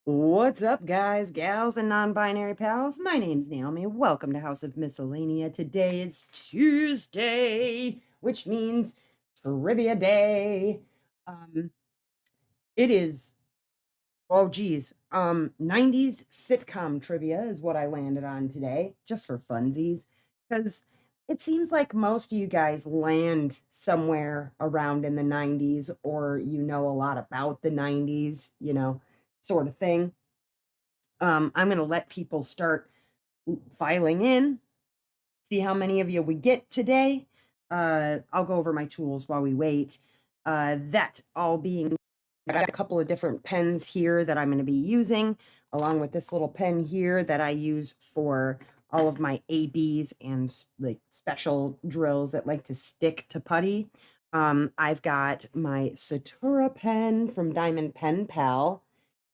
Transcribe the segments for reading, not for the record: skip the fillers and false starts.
What's up, guys, gals, and non-binary pals? My name's Naomi. Welcome to House of Miscellanea. Today is Tuesday, which means trivia day. Um, it is, oh geez, 90s sitcom trivia is what I landed on today, just for funsies, because it seems like most of you guys land somewhere around in the 90s, or you know a lot about the 90s, sort of thing. I'm going to let people start filing in, see how many of you we get today. I'll go over my tools while we wait. That all being, I got a couple of different pens here that I'm going to be using, along with this little pen here that I use for all of my ABs and like special drills that like to stick to putty. I've got my Satura pen from Diamond Pen Pal.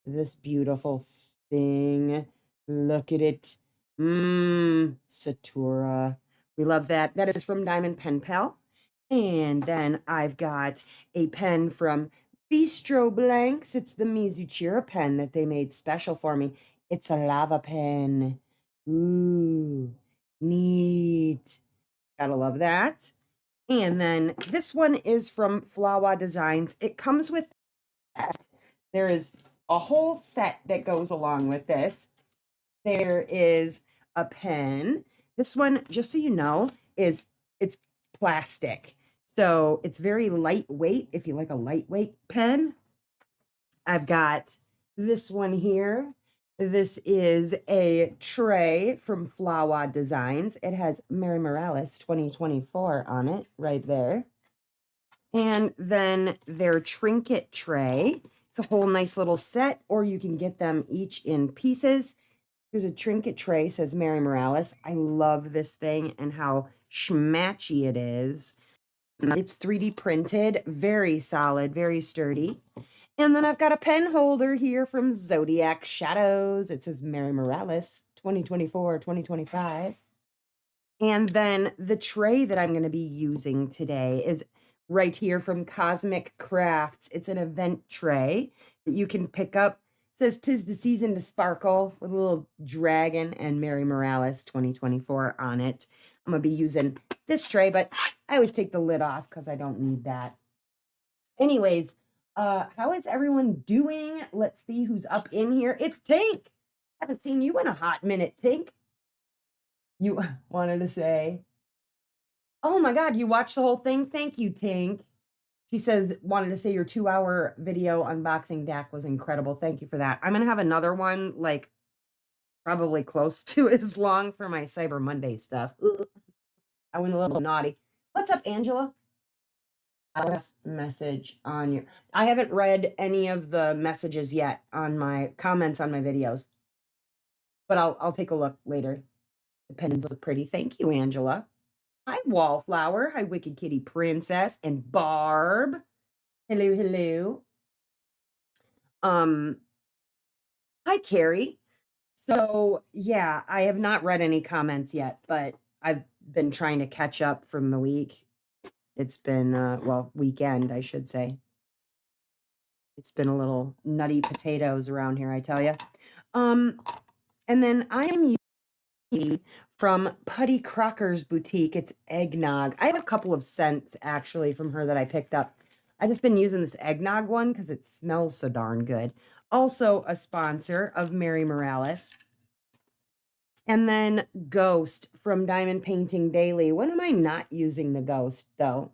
This beautiful thing. Look at it. Satura. We love that. That is from Diamond Pen Pal. And then I've got a pen from Bistro Blanks. It's the Mizuchira pen that they made special for me. It's a lava pen. Ooh, neat. Gotta love that. And then this one is from Flawa Designs. It comes with that. There is a whole set that goes along with this. There is a pen. This one, just so you know, it's plastic. So it's very lightweight if you like a lightweight pen. I've got this one here. This is a tray from Flawa Designs. It has Mary Morales 2024 on it right there. And then their trinket tray. It's a whole nice little set, or you can get them each in pieces. Here's a trinket tray, says Mary Morales. I love this thing and how schmatchy it is. It's 3D printed, very solid, very sturdy. And then I've got a pen holder here from Zodiac Shadows. It says Mary Morales 2024, 2025. And then the tray that I'm going to be using today is right here from Cosmic Crafts. It's an event tray that you can pick up. It says "'Tis the season to sparkle" with a little dragon and Mary Morales 2024 on it. I'm going to be using this tray, but I always take the lid off because I don't need that. Anyways, how is everyone doing? Let's see who's up in here. It's Tink. I haven't seen you in a hot minute, Tink. You wanted to say, oh my God, you watched the whole thing? Thank you, Tink. She says, wanted to say your 2-hour video unboxing DAC was incredible. Thank you for that. I'm going to have another one, like, probably close to as long for my Cyber Monday stuff. Ugh. I went a little naughty. What's up, Angela? Last message on your... I haven't read any of the messages yet on my comments on my videos, but I'll take a look later. The pens look pretty. Thank you, Angela. Hi, Wallflower. Hi, Wicked Kitty Princess and Barb. Hello, hello. Hi, Carrie. So, yeah, I have not read any comments yet, but I've been trying to catch up from the week. It's been, well, weekend, I should say. It's been a little nutty potatoes around here, I tell you. And then I am using from Putty Crocker's boutique. It's eggnog. I have a couple of scents actually from her that I picked up. I've just been using this eggnog one because it smells so darn good. Also a sponsor of Mary Morales. And then Ghost from Diamond Painting Daily. When am I not using the Ghost though?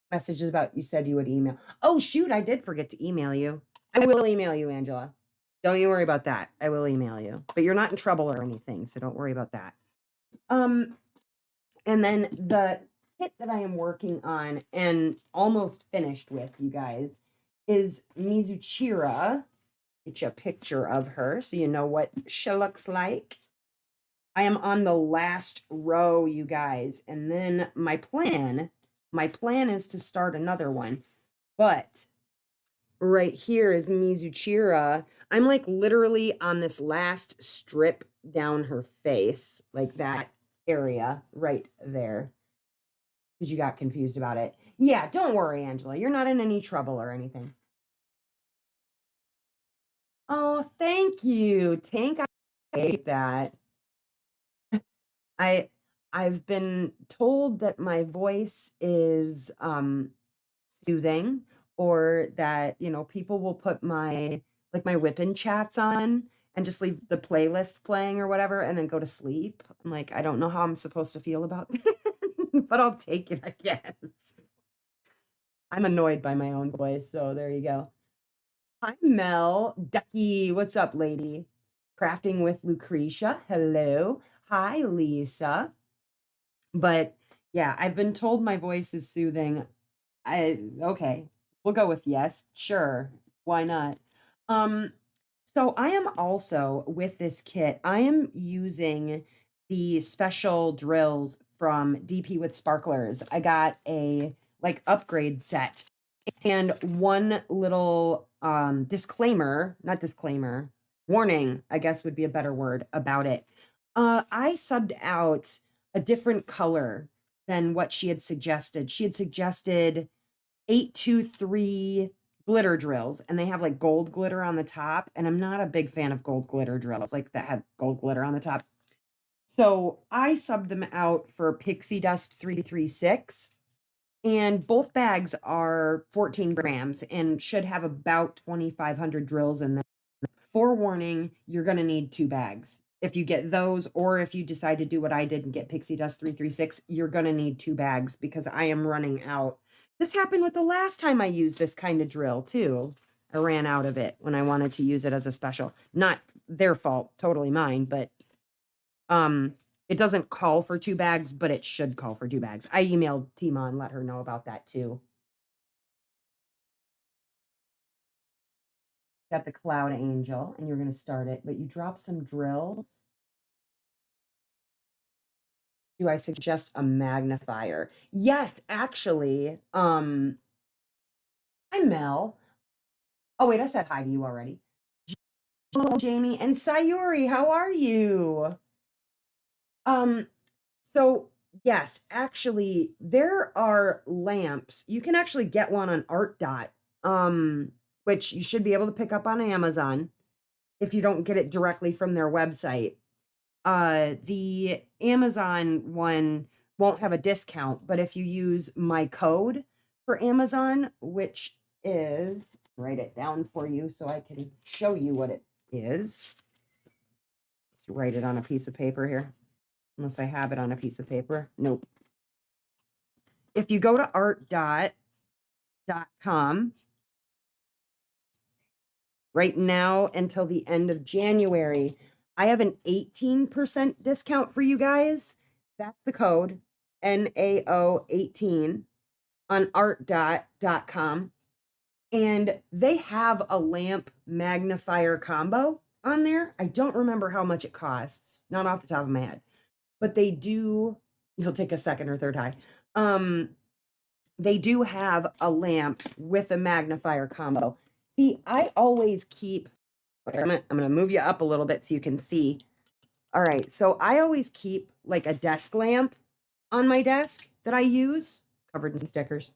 Messages about you said you would email. Oh shoot, I did forget to email you. I will email you, Angela. Don't you worry about that. I will email you. But you're not in trouble or anything, so don't worry about that. And then the kit that I am working on and almost finished with, you guys, is Mizuchira. Get you a picture of her so you know what she looks like. I am on the last row, you guys, and then my plan is to start another one. But right here is Mizuchira. I'm like literally on this last strip down her face, like that area right there. Because you got confused about it. Yeah, don't worry, Angela. You're not in any trouble or anything. Oh, thank you, Tank. I hate that. I I've been told that my voice is soothing, or that, people will put my whippin' chats on and just leave the playlist playing or whatever and then go to sleep. I'm like, I don't know how I'm supposed to feel about that, but I'll take it, I guess. I'm annoyed by my own voice, so there you go. Hi, Mel. Ducky, what's up, lady? Crafting with Lucretia. Hello. Hi, Lisa. But yeah, I've been told my voice is soothing. Okay, we'll go with yes. Sure. Why not? Um, so I am also with this kit, I am using the special drills from DP with Sparklers. I got a like upgrade set, and one little disclaimer, not disclaimer, warning, I guess would be a better word about it. I subbed out a different color than what she had suggested. She had suggested 823 glitter drills, and they have like gold glitter on the top. And I'm not a big fan of gold glitter drills like that have gold glitter on the top. So I subbed them out for Pixie Dust 336. And both bags are 14 grams and should have about 2,500 drills in them. Forewarning, you're going to need 2 bags. If you get those, or if you decide to do what I did and get Pixie Dust 336, you're going to need 2 bags because I am running out. This happened with the last time I used this kind of drill too. I ran out of it when I wanted to use it as a special. Not their fault, totally mine, but it doesn't call for 2 bags, but it should call for 2 bags. I emailed Tima and let her know about that too. Got the Cloud Angel, and you're going to start it, but you drop some drills. Do I suggest a magnifier? Yes, actually. Hi, Mel. Oh, wait, I said hi to you already. Hello, Jamie and Sayuri. How are you? Um, so yes, actually, there are lamps. You can actually get one on Art Dot, which you should be able to pick up on Amazon if you don't get it directly from their website. The Amazon one won't have a discount, but if you use my code for Amazon, which is, write it down for you so I can show you what it is. Let's write it on a piece of paper here, unless I have it on a piece of paper. Nope. If you go to art.com right now until the end of January, I have an 18% discount for you guys. That's the code, NAO18 on art.com. And they have a lamp magnifier combo on there. I don't remember how much it costs, not off the top of my head, but they do. You'll take a second or third high. They do have a lamp with a magnifier combo. See, I always keep, I'm gonna move you up a little bit so you can see. All right, so I always keep like a desk lamp on my desk that I use, covered in stickers.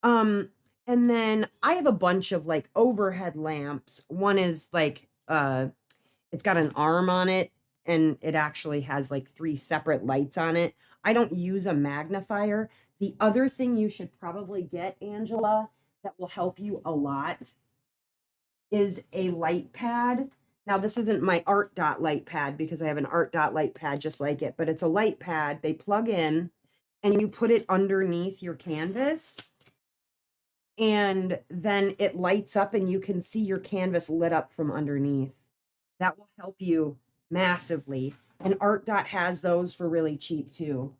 And then I have a bunch of like overhead lamps. One is like it's got an arm on it, and it actually has like 3 separate lights on it. I don't use a magnifier. The other thing you should probably get, Angela, that will help you a lot is a light pad. Now, this isn't my Art Dot light pad because I have an Art Dot light pad just like it, but it's a light pad. They plug in and you put it underneath your canvas, and then it lights up and you can see your canvas lit up from underneath. That will help you massively. And Art Dot has those for really cheap too.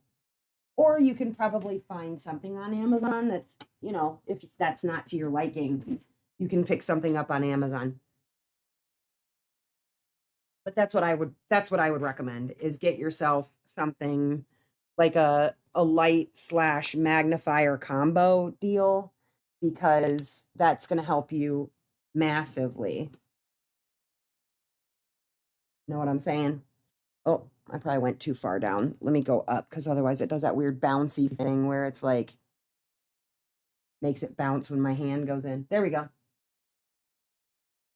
Or you can probably find something on Amazon that's, if that's not to your liking, you can pick something up on Amazon. But that's what I would recommend, is get yourself something like a light slash magnifier combo deal, because that's going to help you massively. Know what I'm saying? Oh, I probably went too far down. Let me go up, because otherwise it does that weird bouncy thing where it's like makes it bounce when my hand goes in. There we go.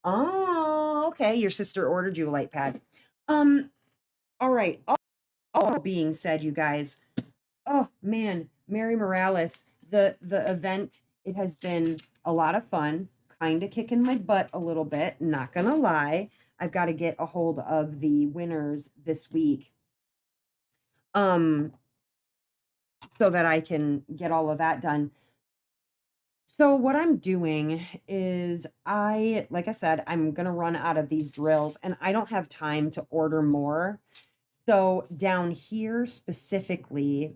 Oh, okay, your sister ordered you a light pad. All right. All being said, you guys, oh man, Mary Morales, the event, it has been a lot of fun, kind of kicking my butt a little bit, not gonna lie. I've got to get a hold of the winners this week. So that I can get all of that done. So what I'm doing is like I said, I'm going to run out of these drills and I don't have time to order more. So down here specifically,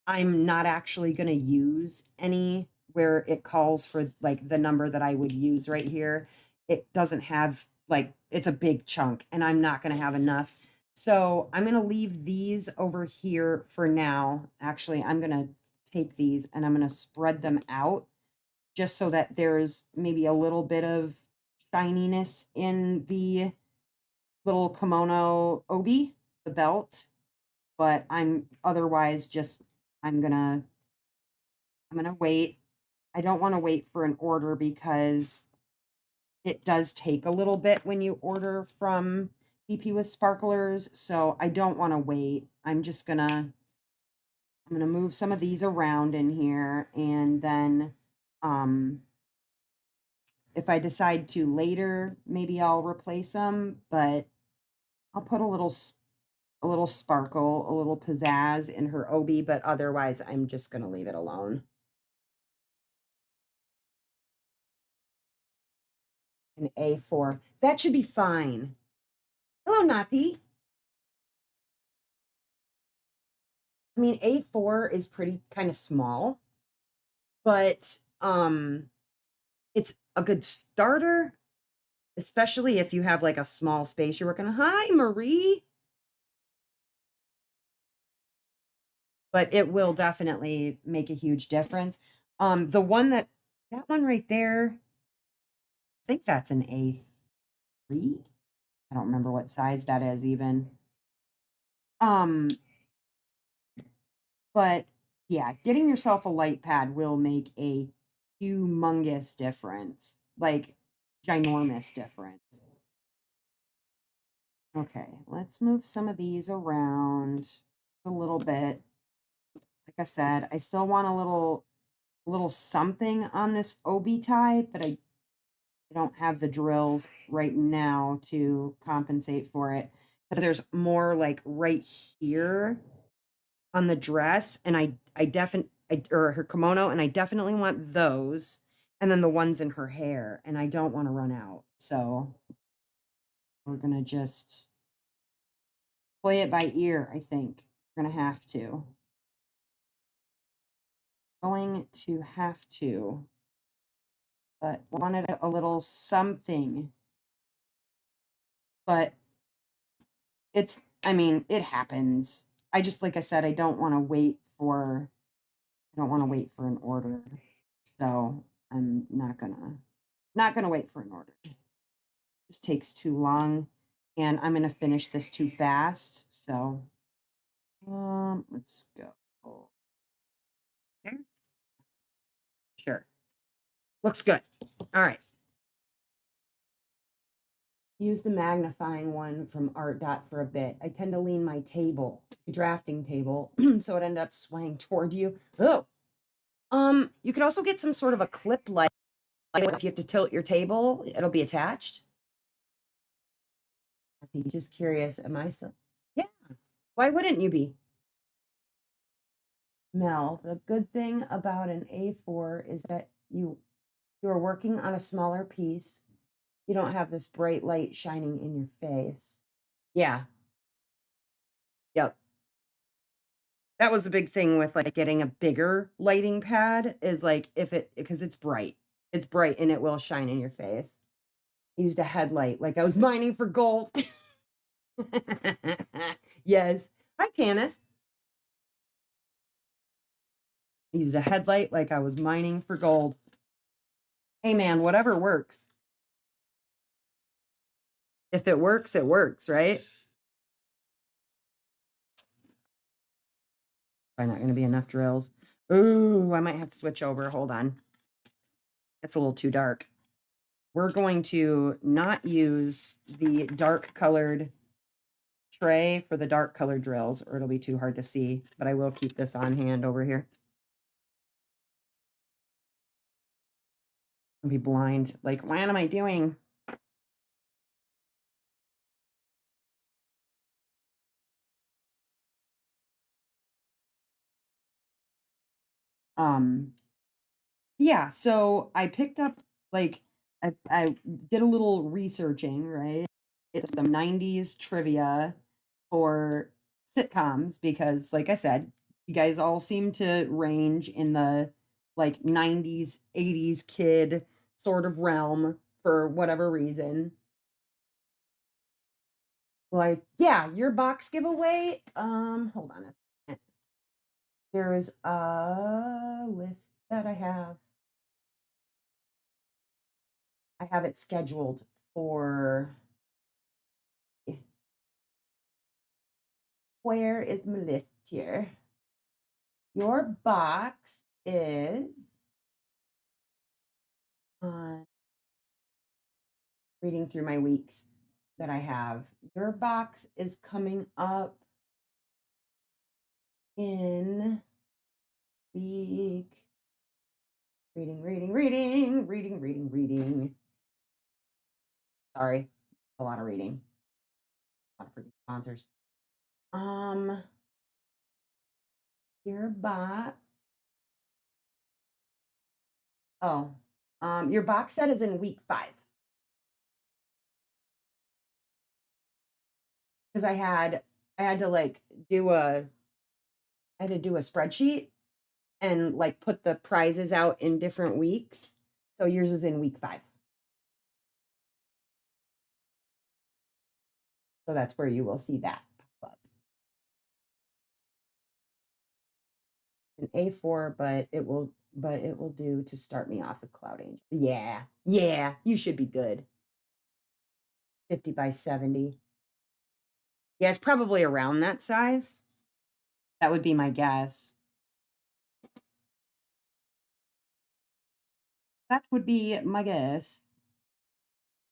I'm not actually going to use any where it calls for like the number that I would use right here. It doesn't have like, it's a big chunk and I'm not going to have enough. So I'm going to leave these over here for now. Actually, I'm going to take these and I'm going to spread them out just so that there's maybe a little bit of shininess in the little kimono obi, the belt. But I'm otherwise just, I'm gonna wait. I don't want to wait for an order because it does take a little bit when you order from DP with Sparklers. So I don't want to wait. I'm gonna move some of these around in here and then if I decide to later, maybe I'll replace them, but I'll put a little sparkle, a little pizzazz in her obi, but otherwise I'm just gonna leave it alone. An A4. That should be fine. Hello, Nati. I mean, A4 is pretty kind of small, but it's a good starter, especially if you have like a small space you're working on. Hi, Marie. But it will definitely make a huge difference. The one that one right there, I think that's an A3. I don't remember what size that is even. But yeah, getting yourself a light pad will make a humongous difference, like ginormous difference. Okay, let's move some of these around a little bit. Like I said, I still want a little something on this obi tie, but I don't have the drills right now to compensate for it because there's more like right here on the dress and I definitely or her kimono and I definitely want those and then the ones in her hair and I don't want to run out. So we're going to just play it by ear, I think. We're going to have to. Going to have to. But wanted a little something. But it's, I mean, it happens. I just, like I said, I don't want to wait for an order. So I'm not gonna wait for an order. It just takes too long and I'm gonna finish this too fast. So let's go. Okay. Sure. Looks good. All right. Use the magnifying one from Art Dot for a bit. I tend to lean my table, the drafting table, so it ended up swaying toward you. Oh, you could also get some sort of a clip like if you have to tilt your table, it'll be attached. I'm just curious, am I still? Yeah. Why wouldn't you be? Mel, the good thing about an A4 is that you're working on a smaller piece. You don't have this bright light shining in your face. Yeah. Yep. That was the big thing with like getting a bigger lighting pad is like because it's bright. It's bright and it will shine in your face. I used a headlight like I was mining for gold. Yes. Hi, Tanis. I used a headlight like I was mining for gold. Hey man, whatever works. If it works, right? Probably not going to be enough drills. Ooh, I might have to switch over. Hold on. It's a little too dark. we're going to not use the dark colored tray for the dark colored drills, or it'll be too hard to see, but I will keep this on hand over here. I'll be blind. Like, what am I doing? Yeah, so I picked up like I did a little researching, right? It's some 90s trivia for sitcoms because like I said, you guys all seem to range in the like 90s, 80s kid sort of realm for whatever reason. Like, yeah, your box giveaway. Hold on a second. There's a list that I have. I have it scheduled for where is my list here? Your box is reading through my weeks that I have. Your box is coming up in week reading. Sorry, a lot of reading. A lot of freaking sponsors. Your box. Oh, your box set is in week 5. Because I had to like do a I had to do a spreadsheet and like put the prizes out in different weeks. So yours is in week 5. So that's where you will see that pop up. An A4, but it will do to start me off with Cloud Angel. Yeah. Yeah, you should be good. 50 by 70. Yeah, it's probably around that size. That would be my guess. That would be my guess.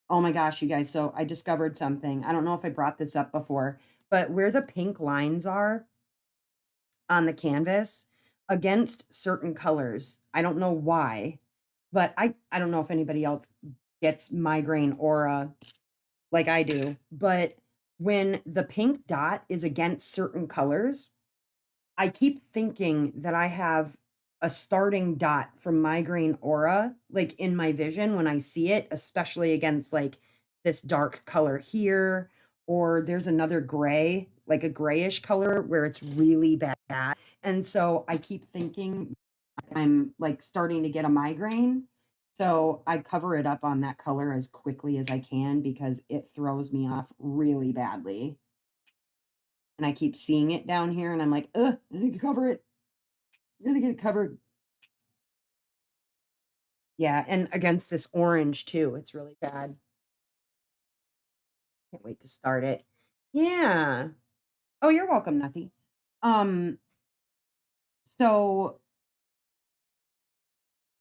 Oh my gosh, you guys. So I discovered something. I don't know if I brought this up before, but where the pink lines are on the canvas against certain colors, I don't know why, but I don't know if anybody else gets migraine aura like I do, but when the pink dot is against certain colors, I keep thinking that I have a starting dot from migraine aura, like in my vision when I see it, especially against like this dark color here, or there's another gray, like a grayish color where it's really bad. And so I keep thinking I'm like starting to get a migraine. So I cover it up on that color as quickly as I can because it throws me off really badly. And I keep seeing it down here and I'm like, ugh, I need to cover it. I gotta get it covered. Yeah, and against this orange too. It's really bad. Can't wait to start it. Yeah. Oh, you're welcome, Nutty. Um, so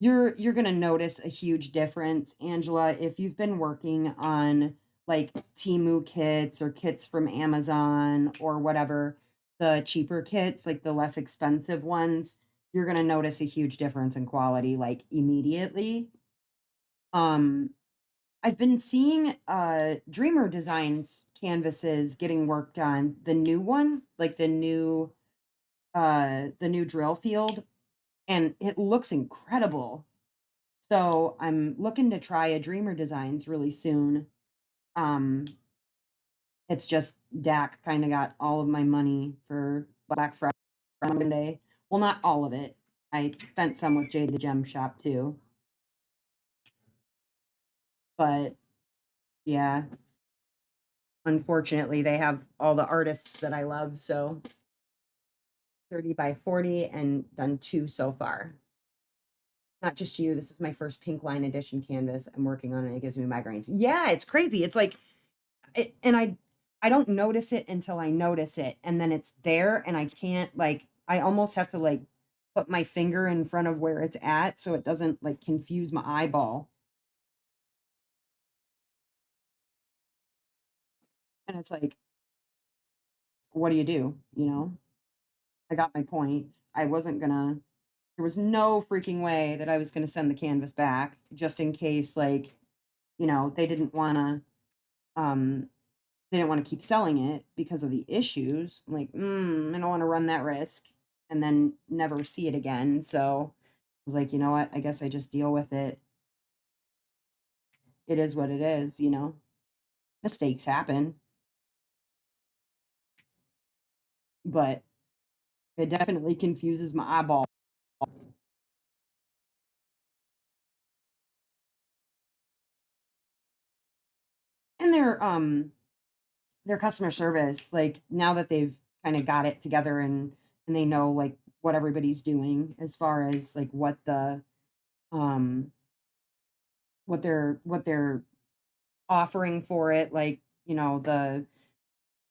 you're gonna notice a huge difference, Angela, if you've been working on like Temu kits or kits from Amazon or whatever, the cheaper kits, like the less expensive ones, you're gonna notice a huge difference in quality like immediately. Um, I've been seeing Dreamer Designs canvases getting worked on. The new one, like the new drill field, and it looks incredible. So I'm looking to try a Dreamer Designs really soon. Um, it's just Dak kind of got all of my money for Black Friday Monday. Well, not all of it. I spent some with Jada Gem Shop too. But yeah, unfortunately, they have all the artists that I love. So 30 by 40 and done 2 so far. Not just you. This is my first pink line edition canvas I'm working on, and it gives me migraines. Yeah, it's crazy. It's like, and I don't notice it until I notice it, and then it's there, and I can't like. I almost have to like put my finger in front of where it's at so it doesn't like confuse my eyeball. And it's like, what do? You know, I got my point. I wasn't gonna, there was no freaking way that I was gonna send the canvas back just in case, like, you know, um, they didn't want to keep selling it because of the issues. I'm like, I don't want to run that risk and then never see it again. So I was like, you know what? I guess I just deal with it. It is what it is, you know. Mistakes happen, but it definitely confuses my eyeball. And their customer service, like now that they've kind of got it together and they know like what everybody's doing as far as like um what they're offering for it, like, you know, the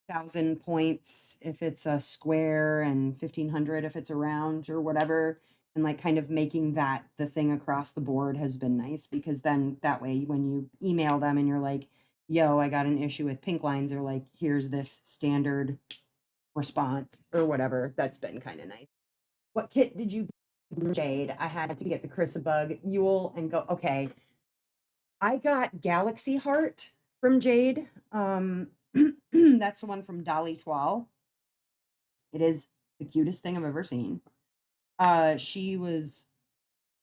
1,000 points if it's a square and 1,500 if it's a round or whatever. And like kind of making that the thing across the board has been nice because then that way when you email them and you're like, yo, I got an issue with pink lines, or like, here's this standard response or whatever. That's been kind of nice. What kit did you Jade? I had to get the Chrysabug Yule and go, okay. I got Galaxy Heart from Jade. That's the one from Dolly Twal. It is the cutest thing I've ever seen. She was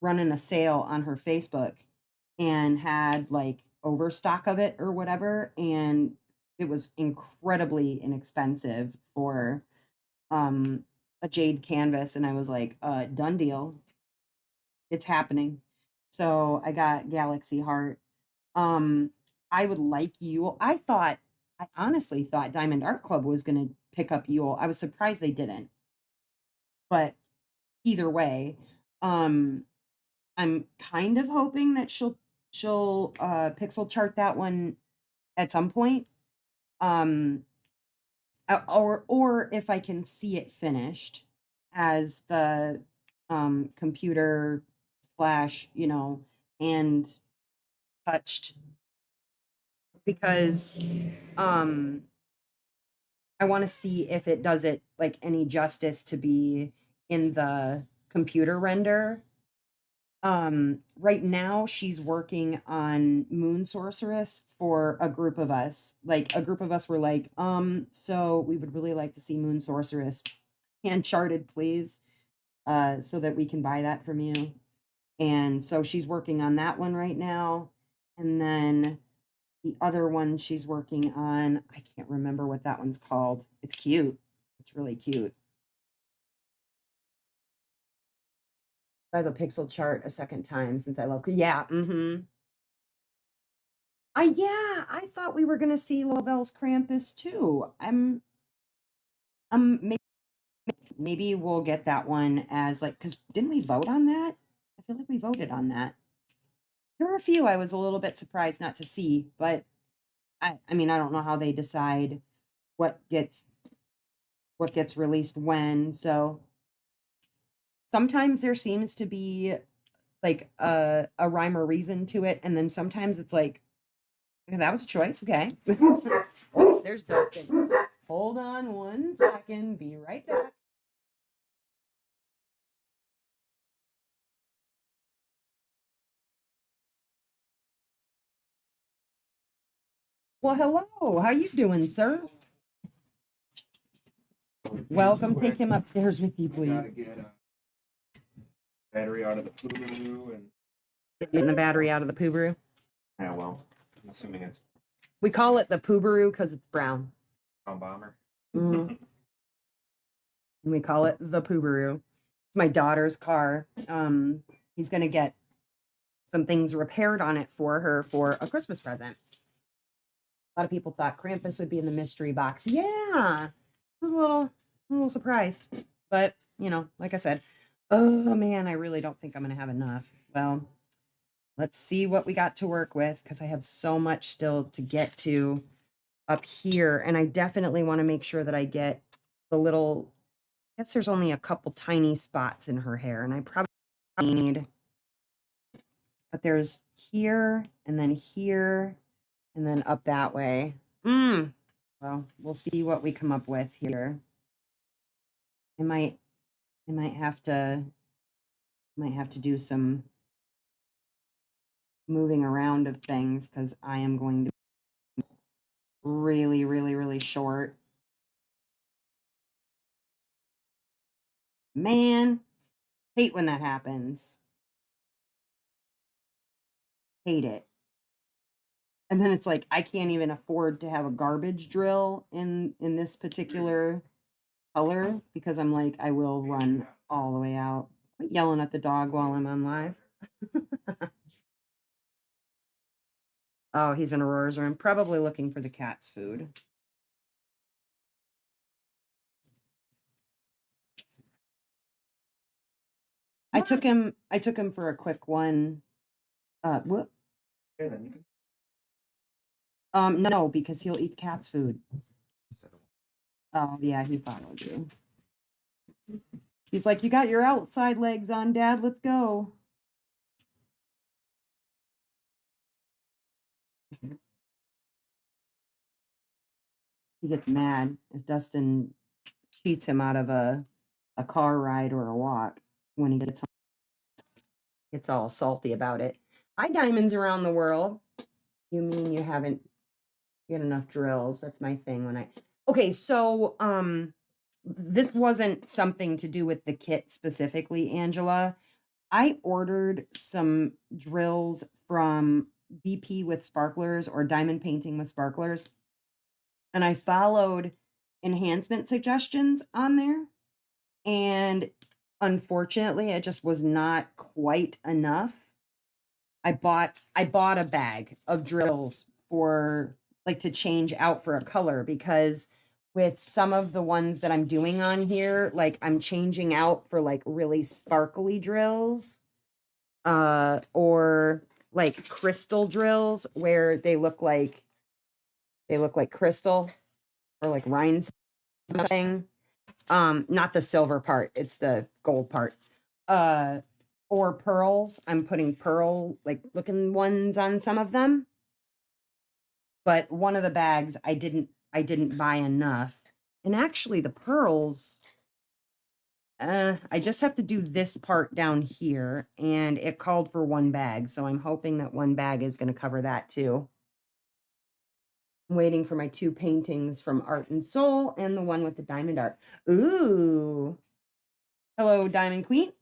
running a sale on her Facebook and had like overstock of it or whatever, and it was incredibly inexpensive for um a jade canvas, and I was like, done deal. It's happening. So I got Galaxy Heart. Um, I would like Yule. I honestly thought Diamond Art Club was going to pick up Yule. I was surprised they didn't. But either way, um, I'm kind of hoping that she'll pixel chart that one at some point. Um, or if I can see it finished as the computer slash, you know, and touched, because um I want to see if it does it like any justice to be in the computer render. Right now she's working on Moon Sorceress for a group of us. Like a group of us were like, so we would really like to see Moon Sorceress hand charted, please, so that we can buy that from you. And so she's working on that one right now. And then the other one she's working on, I can't remember what that one's called. It's cute. It's really cute. Try the pixel chart a second time since I love. Yeah. Mm-hmm. I thought we were gonna see Lavelle's Krampus too. Maybe, maybe we'll get that one as like, because didn't we vote on that? I feel like we voted on that. There were a few I was a little bit surprised not to see, but I mean, I don't know how they decide what gets what gets released when. So sometimes there seems to be like a rhyme or reason to it, and then sometimes it's like, "Okay, that was a choice, okay." Oh, there's Dustin. Hold on one second, be right back. Well, hello, how you doing, sir? Welcome, take him upstairs with you, please. Gotta get a battery out of the Poobaroo and Getting the battery out of the Poobaroo. yeah, well, I'm assuming it's We call it the Poobaroo because it's brown. Brown Bomber. Mhm. And we call it the Poobaroo. It's my daughter's car. He's gonna get some things repaired on it for her for a Christmas present. A lot of people thought Krampus would be in the mystery box. Yeah, I was a little surprised, but you know, like I said, oh man, I really don't think I'm gonna have enough. Well, let's see what we got to work with because I have so much still to get to up here, and I definitely want to make sure that I get the little. I guess there's only a couple tiny spots in her hair, and I probably need, but there's here and then up that way. Well, So we'll see what we come up with here. I might have to do some moving around of things because I am going to be really, really, really short. Man, hate when that happens. Hate it. And then it's like I can't even afford to have a garbage drill in this particular color because I'm like I will run all the way out. Quit yelling at the dog while I'm on live. Oh, he's in Aurora's room, probably looking for the cat's food. I took him for a quick one. Whoop. Here, then you can. No, because he'll eat the cat's food. Oh yeah, he followed you. He's like, you got your outside legs on, Dad. Let's go. He gets mad if Dustin cheats him out of a car ride or a walk when he gets home. Gets all salty about it. Hi, diamonds around the world. You mean you haven't get enough drills? That's my thing when I. Okay, so this wasn't something to do with the kit specifically, Angela. I ordered some drills from DP with sparklers or diamond painting with sparklers, and I followed enhancement suggestions on there. And unfortunately, it just was not quite enough. I bought a bag of drills for like to change out for a color because with some of the ones that I'm doing on here, like I'm changing out for like really sparkly drills or like crystal drills where they look like crystal or like rhinestone. Not the silver part, it's the gold part. Or pearls. I'm putting pearl like looking ones on some of them. But one of the bags I didn't buy enough. And actually the pearls I just have to do this part down here and it called for one bag. So I'm hoping that one bag is going to cover that too. I'm waiting for my 2 paintings from Art and Soul and the one with the diamond art. Ooh. Hello, Diamond Queen.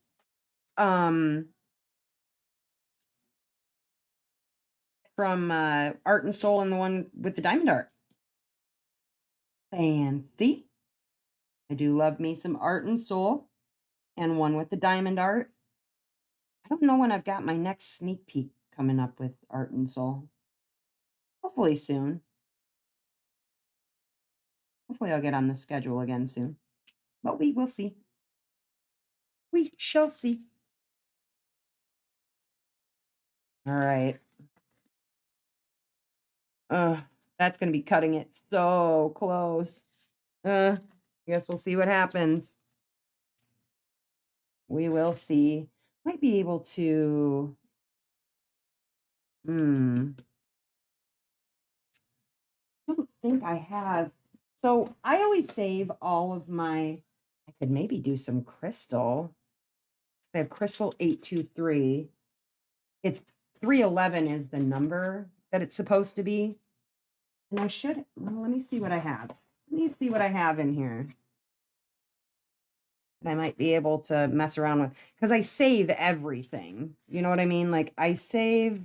From Art and Soul and the one with the diamond art. Fancy. I do love me some Art and Soul and one with the diamond art. I don't know when I've got my next sneak peek coming up with Art and Soul. Hopefully soon. Hopefully I'll get on the schedule again soon. But we will see. We shall see. All right. That's going to be cutting it so close. I guess we'll see what happens. We will see. Might be able to. I don't think I have. So I always save all of my. I could maybe do some crystal. I have crystal 823. It's 311 is the number that it's supposed to be. And I should. Well, let me see what I have. Let me see what I have in here. And I might be able to mess around with because I save everything. You know what I mean? Like I save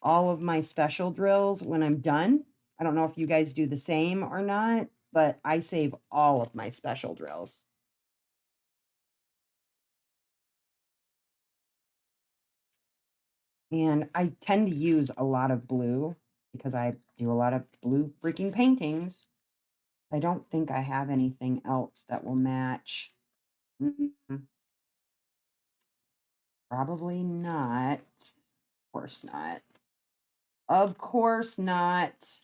all of my special drills when I'm done. I don't know if you guys do the same or not, but I save all of my special drills. And I tend to use a lot of blue because I do a lot of blue freaking paintings. I don't think I have anything else that will match. Probably not. Of course not. Of course not.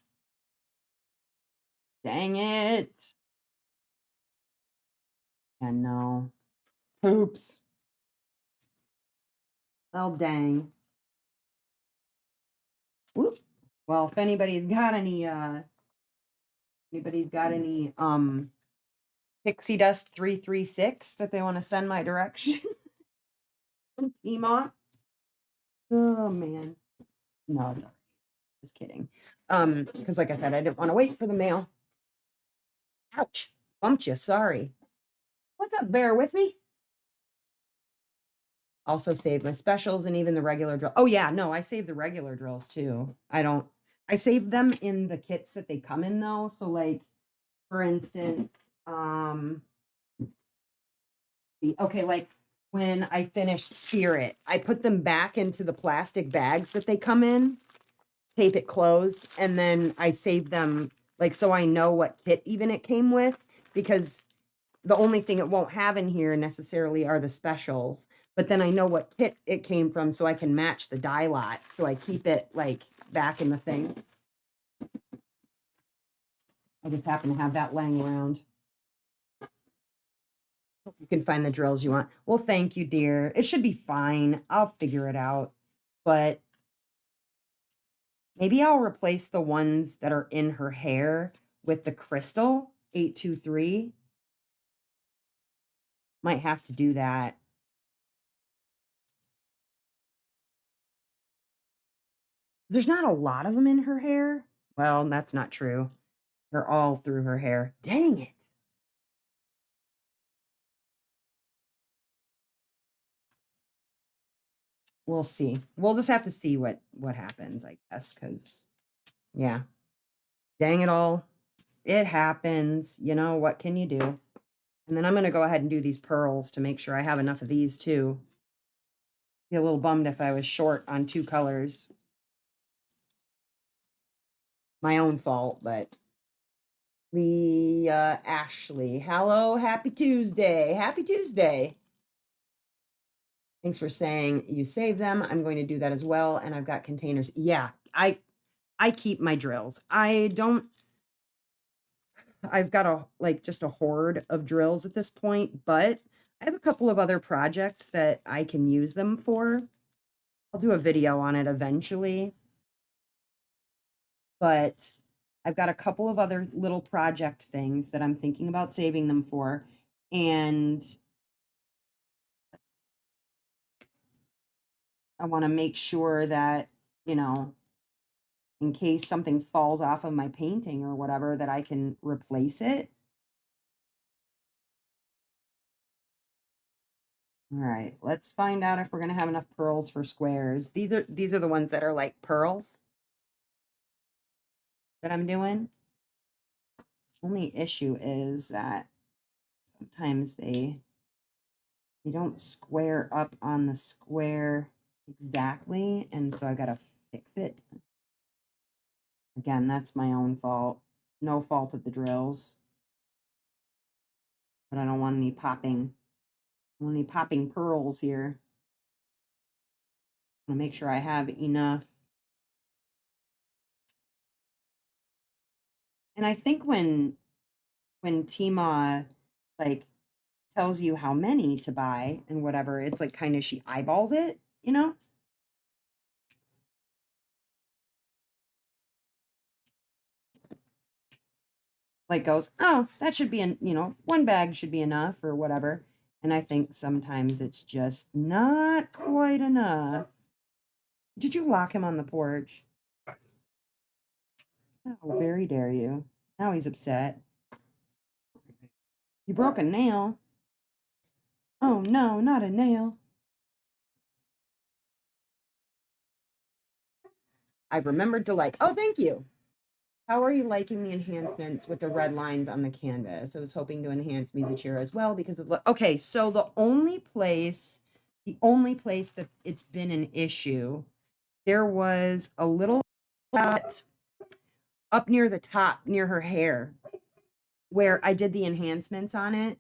Dang it. And no. Oops. Well, dang. Whoop. Well, if anybody's got any Anybody's got any pixie dust 336 that they want to send my direction from Tmont? Oh man. No, it's all right. Just kidding. Because like I said, I didn't want to wait for the mail. Ouch. Bumped you, sorry. What's up, bear with me? Also save my specials and even the regular drill. Oh yeah, no, I save the regular drills too. I save them in the kits that they come in though. So like, for instance, okay, like when I finished Spirit, I put them back into the plastic bags that they come in, tape it closed, and then I save them like so I know what kit even it came with, because the only thing it won't have in here necessarily are the specials, but then I know what kit it came from so I can match the die lot. So I keep it like back in the thing. I just happen to have that laying around. Hope you can find the drills you want. Well, thank you, dear. It should be fine. I'll figure it out. But maybe I'll replace the ones that are in her hair with the crystal 823. Might have to do that. There's not a lot of them in her hair. Well, that's not true. They're all through her hair. Dang it. We'll see. We'll just have to see what happens, I guess, because yeah. Dang it all. It happens. You know, what can you do? And then I'm going to go ahead and do these pearls to make sure I have enough of these too. Be a little bummed if I was short on 2 colors. My own fault, but Leah Ashley. Hello, happy Tuesday. Happy Tuesday. Thanks for saying you save them. I'm going to do that as well. And I've got containers. Yeah, I keep my drills. I've got just a hoard of drills at this point, but I have a couple of other projects that I can use them for. I'll do a video on it eventually. But I've got a couple of other little project things that I'm thinking about saving them for. And I want to make sure that, you know, in case something falls off of my painting or whatever, that I can replace it. All right, let's find out if we're going to have enough pearls for squares. These are the ones that are like pearls that I'm doing. Only issue is that sometimes they don't square up on the square exactly, and so I got to fix it. Again, that's my own fault. No fault of the drills. But I don't want any popping pearls here. I want to make sure I have enough. And I think when Tima like tells you how many to buy and whatever, it's like kind of she eyeballs it, you know? Like goes, oh, that should be, one bag should be enough or whatever. And I think sometimes it's just not quite enough. Did you lock him on the porch? Oh, very dare you. Now he's upset. You broke a nail. Oh no, not a nail. I remembered to like. Oh, thank you. How are you liking the enhancements with the red lines on the canvas? I was hoping to enhance Mizuchiro as well because of okay, so the only place that it's been an issue, there was a little spot up near the top near her hair where I did the enhancements on it,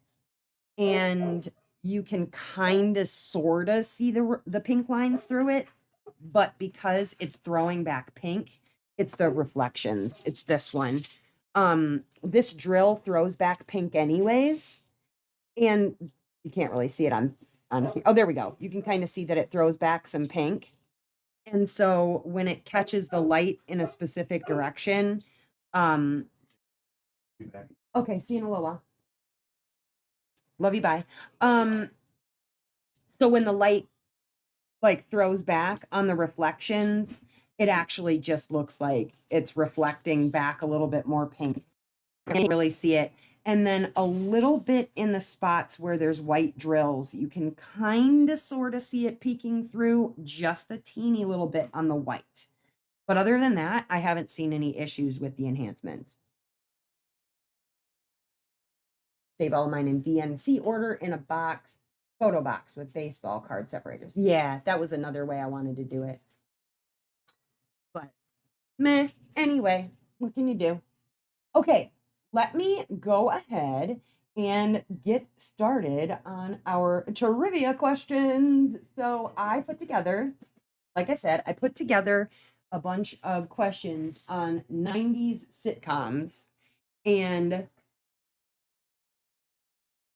and you can kind of sort of see the pink lines through it, but because it's throwing back pink, it's the reflections. It's this one. This drill throws back pink anyways, and you can't really see it on here. Oh, there we go. You can kind of see that it throws back some pink. And so when it catches the light in a specific direction, Be back. Okay, see you in a little while. Love you, bye. So when the light like throws back on the reflections, it actually just looks like it's reflecting back a little bit more pink. You can't really see it. And then a little bit in the spots where there's white drills, you can kind of sort of see it peeking through just a teeny little bit on the white. But other than that, I haven't seen any issues with the enhancements. Save all of mine in DNC order in a box, photo box with baseball card separators. Yeah, that was another way I wanted to do it. But meh, anyway, what can you do? Okay, let me go ahead and get started on our trivia questions. So I put together, like I said, I put together a bunch of questions on 90s sitcoms, and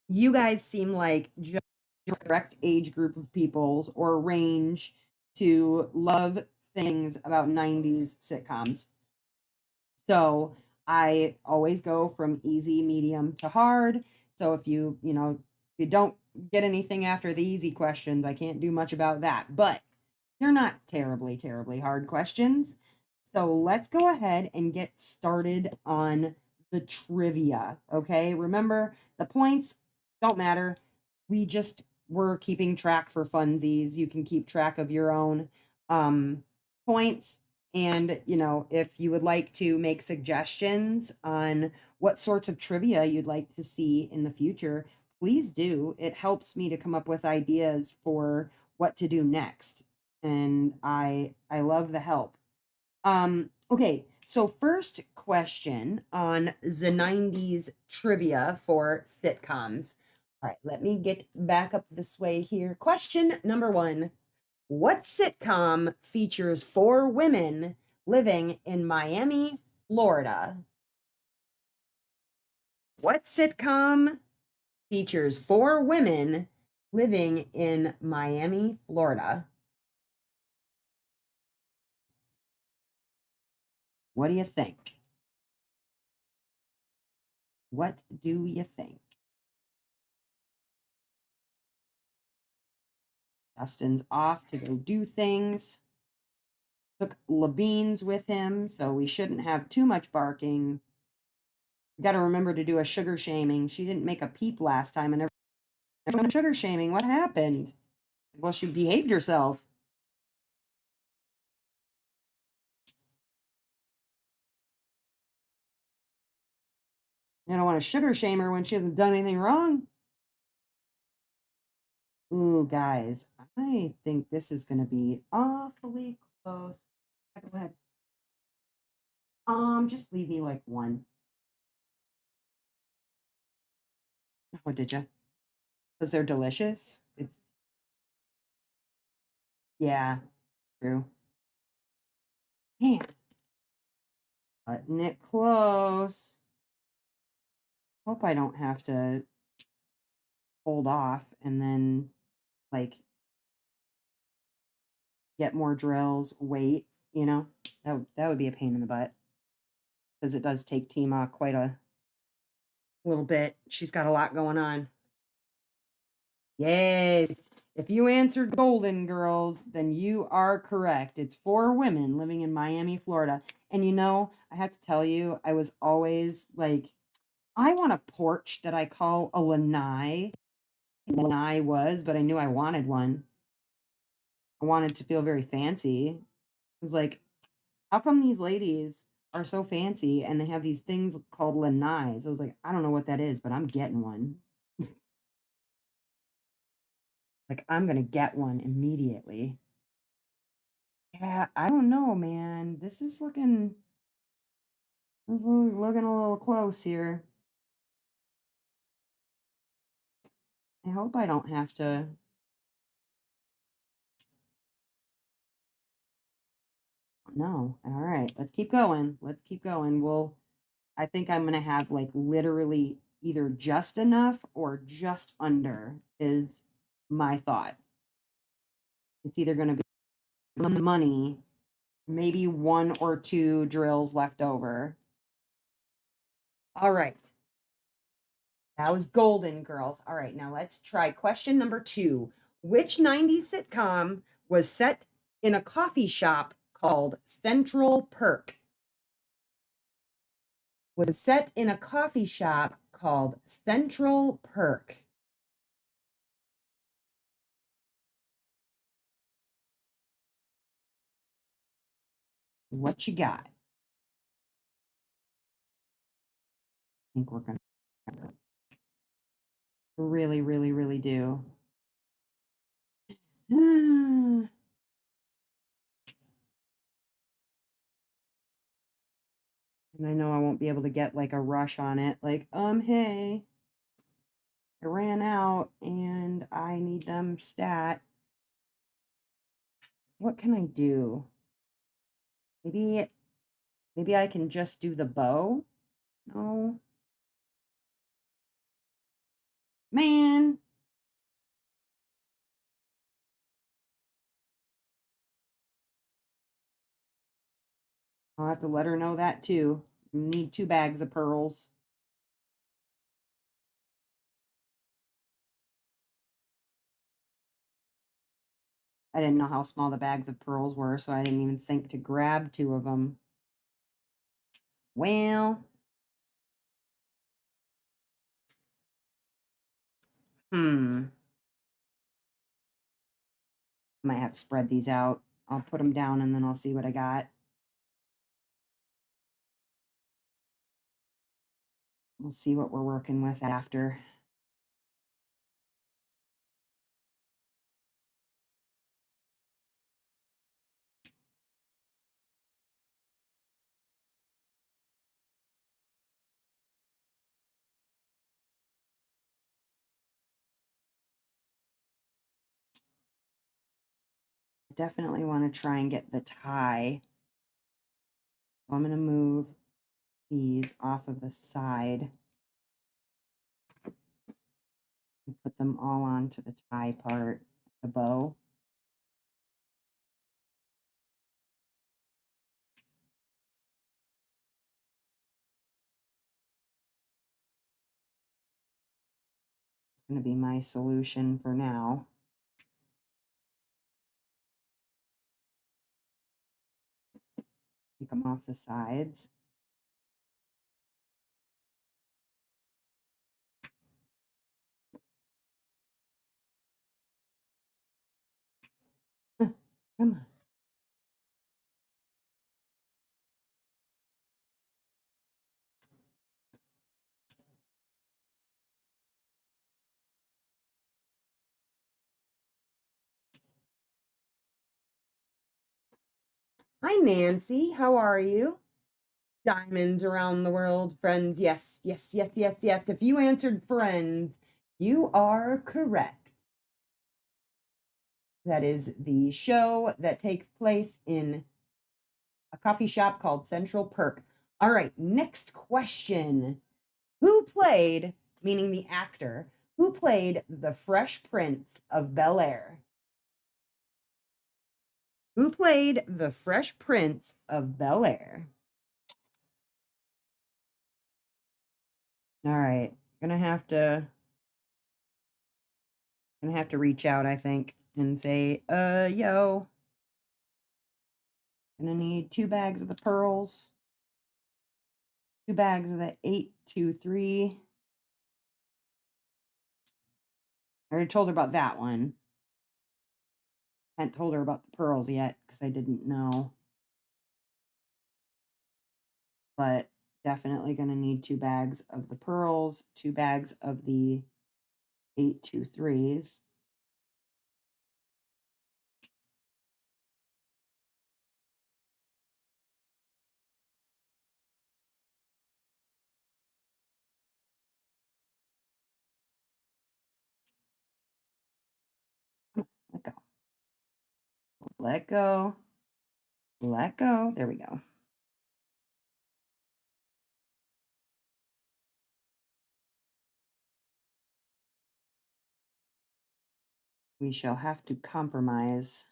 you guys seem like just the correct age group of peoples or range to love things about 90s sitcoms. So I always go from easy, medium to hard. So if you don't get anything after the easy questions, I can't do much about that. But they're not terribly, terribly hard questions. So let's go ahead and get started on the trivia. Okay. Remember, the points don't matter. We're keeping track for funsies. You can keep track of your own points. And, if you would like to make suggestions on what sorts of trivia you'd like to see in the future, please do. It helps me to come up with ideas for what to do next. And I love the help. Okay, so first question on the 90s trivia for sitcoms. All right, let me get back up this way here. Question number 1. What sitcom features 4 women living in Miami, Florida? What sitcom features 4 women living in Miami, Florida? What do you think? What do you think? Dustin's off to go do things. Took Labeens with him, so we shouldn't have too much barking. We got to remember to do a sugar shaming. She didn't make a peep last time, and everyone sugar shaming. What happened? Well, she behaved herself. You don't want to sugar shame her when she hasn't done anything wrong. Ooh, guys, I think this is going to be awfully close. Go ahead. Just leave me like 1. Oh, did you? Because they're delicious. Yeah, true. Man, cutting it close. Hope I don't have to hold off and then like get more drills, wait, that would be a pain in the butt because it does take Tima quite a little bit. She's got a lot going on. Yes. If you answered Golden Girls, then you are correct. It's 4 women living in Miami, Florida. And I have to tell you, I was always like, I want a porch that I call a lanai. Lanai was, but I knew I wanted one. I wanted to feel very fancy. It was like, how come these ladies are so fancy and they have these things called lanais? I was like, I don't know what that is, but I'm getting one. Like, I'm gonna get one immediately. Yeah, I don't know, man. This is looking a little close here. I hope I don't have to. No. All right, let's keep going. Let's keep going. I think I'm gonna have like literally either just enough or just under is my thought. It's either gonna be the money, maybe 1 or 2 drills left over. All right. That was golden, girls. All right, now let's try question number 2. Which 90s sitcom was set in a coffee shop called Central Perk? Was set in a coffee shop called Central Perk. What you got? I think we're going to really, really, really do. And I know I won't be able to get like a rush on it. Like, hey, I ran out and I need them stat. What can I do? Maybe I can just do the bow? No. Man. I'll have to let her know that too. Need 2 bags of pearls. I didn't know how small the bags of pearls were, so I didn't even think to grab 2 of them. Well, I might have to spread these out. I'll put them down and then I'll see what I got. We'll see what we're working with after. Definitely want to try and get the tie. So I'm going to move these off of the side and put them all onto the tie part, the bow. It's going to be my solution for now. Take them off the sides. Come on. Hi, Nancy. How are you? Diamonds around the world, friends. Yes, yes, yes, yes, yes. If you answered friends, you are correct. That is the show that takes place in a coffee shop called Central Perk. All right, next question. Who played, meaning the actor, who played the Fresh Prince of Bel-Air? Who played the Fresh Prince of Bel-Air? All right, gonna have to reach out, I think, and say, yo, gonna need 2 bags of the pearls, 2 bags of the 823. I already told her about that one. I hadn't told her about the pearls yet because I didn't know. But definitely gonna need 2 bags of the pearls, 2 bags of the 823s. Let go. Let go. Let go. There we go. We shall have to compromise.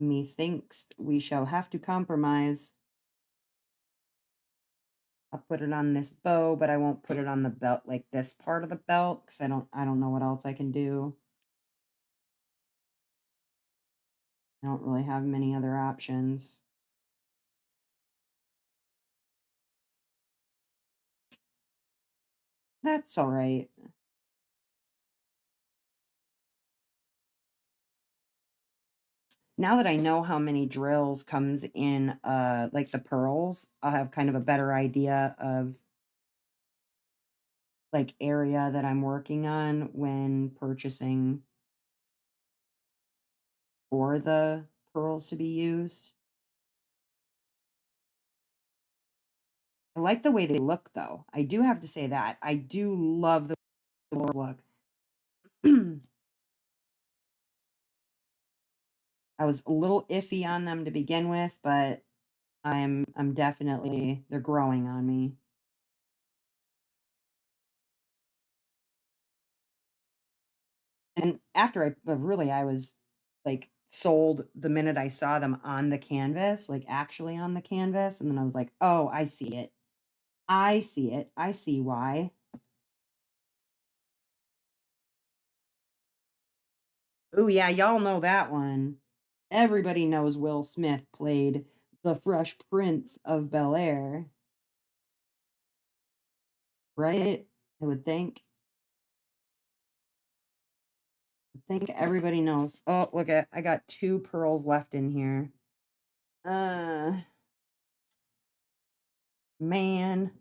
Methinks we shall have to compromise. I'll put it on this bow, but I won't put it on the belt, like this part of the belt, because I don't know what else I can do. I don't really have many other options. That's all right. Now that I know how many drills comes in, like the pearls, I'll have kind of a better idea of like area that I'm working on when purchasing for the pearls to be used. I like the way they look though. I do have to say that. I do love the look. I was a little iffy on them to begin with, but I'm definitely they're growing on me. And after I was like sold the minute I saw them on the canvas, like actually on the canvas, and then I was like, "Oh, I see it. I see it. I see why." Oh yeah, y'all know that one. Everybody knows Will Smith played the Fresh Prince of Bel-Air, right? I would think. I think everybody knows. Oh, look at I got 2 pearls left in here. Uh, man,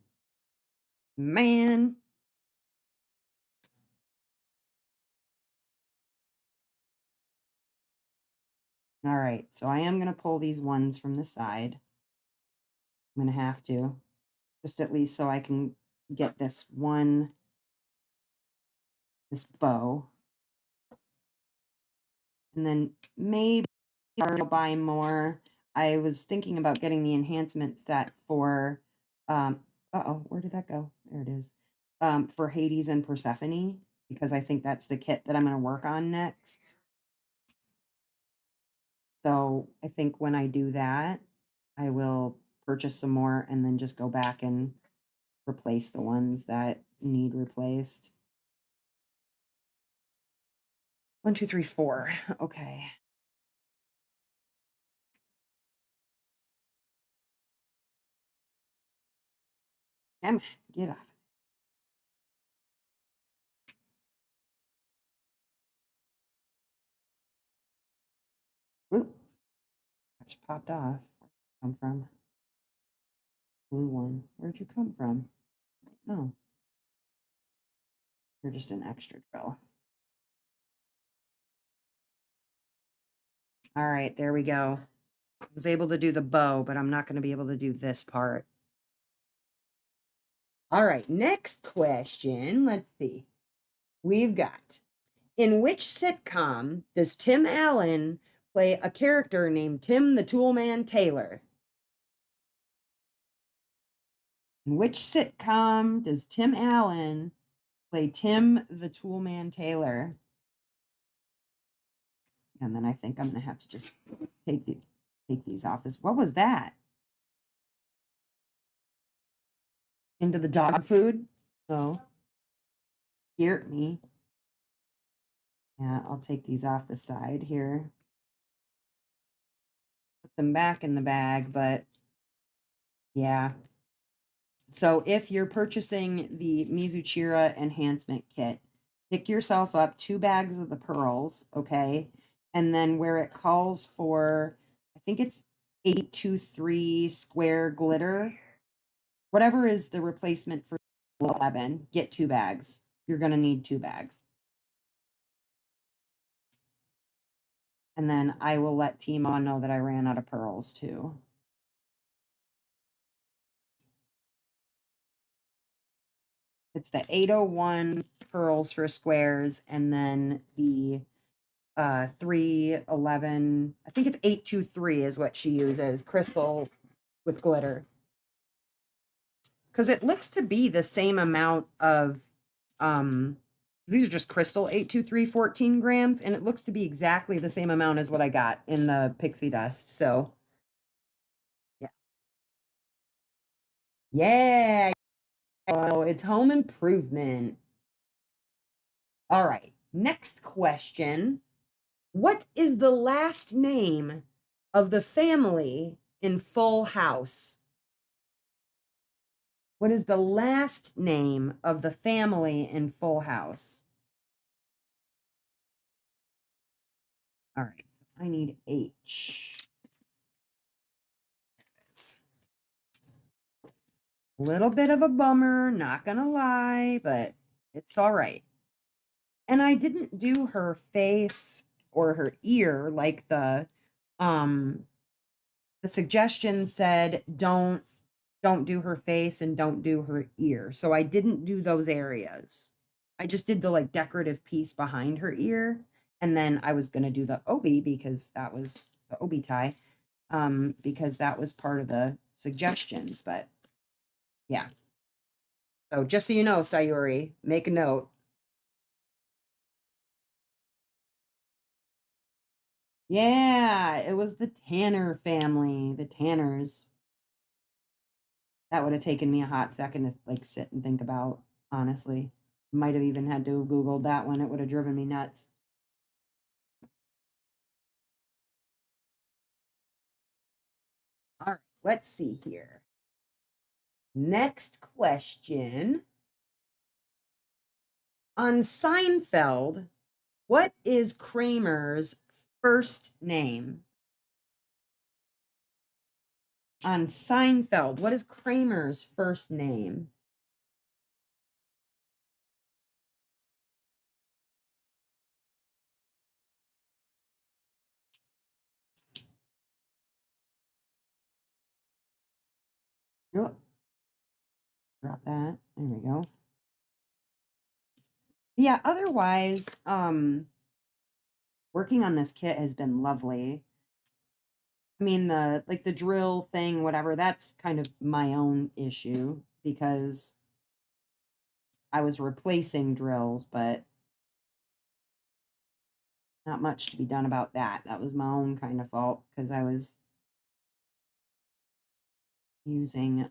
man. All right, so I am gonna pull these ones from the side. I'm gonna have to, just at least so I can get this bow, and then maybe I'll buy more. I was thinking about getting the enhancement set for, where did that go? There it is. For Hades and Persephone, because I think that's the kit that I'm gonna work on next. So I think when I do that, I will purchase some more and then just go back and replace the ones that need replaced. 1, 2, 3, 4. Okay. Damn, get off. Oop, just popped off. Come from blue one. Where'd you come from? Oh, you're just an extra drill. All right, there we go. I was able to do the bow, but I'm not going to be able to do this part. All right, next question. Let's see. We've got, in which sitcom does Tim Allen play a character named Tim the Toolman Taylor? In which sitcom does Tim Allen play Tim the Toolman Taylor? And then I think I'm gonna have to just take these off. What was that? Into the dog food? Oh, scared me. Yeah, I'll take these off the side here. Put them back in the bag, but yeah. So if you're purchasing the Mizuchira enhancement kit, pick yourself up 2 bags of the pearls, okay? And then where it calls for, I think it's 823 square glitter, whatever is the replacement for 11, get 2 bags. You're going to need 2 bags. And then I will let Timo know that I ran out of pearls too. It's the 801 pearls for squares, and then the 311, I think it's 823 is what she uses, crystal with glitter. Because it looks to be the same amount of, these are just crystal 823 14 grams, and it looks to be exactly the same amount as what I got in the pixie dust. So, yeah. Yeah. Oh, it's home improvement. All right. Next question. What is the last name of the family in Full House? What is the last name of the family in Full House? All right. I need H. It's a little bit of a bummer, not gonna lie, but it's all right. And I didn't do her face or her ear like the suggestion said don't do her face and don't do her ear. So I didn't do those areas. I just did the like decorative piece behind her ear. And then I was gonna do the obi because that was the obi tie. Because that was part of the suggestions, but yeah. So just so you know, Sayuri, make a note. Yeah, it was the Tanner family, the Tanners. That would have taken me a hot second to like sit and think about, honestly. Might have even had to have Googled that one. It would have driven me nuts. All right, let's see here. Next question. On Seinfeld, what is Kramer's first name? On Seinfeld, what is Kramer's first name? Oh, drop that. There we go. Yeah, otherwise, working on this kit has been lovely. I mean, the drill thing, whatever, that's kind of my own issue because I was replacing drills, but not much to be done about that. That was my own kind of fault because I was using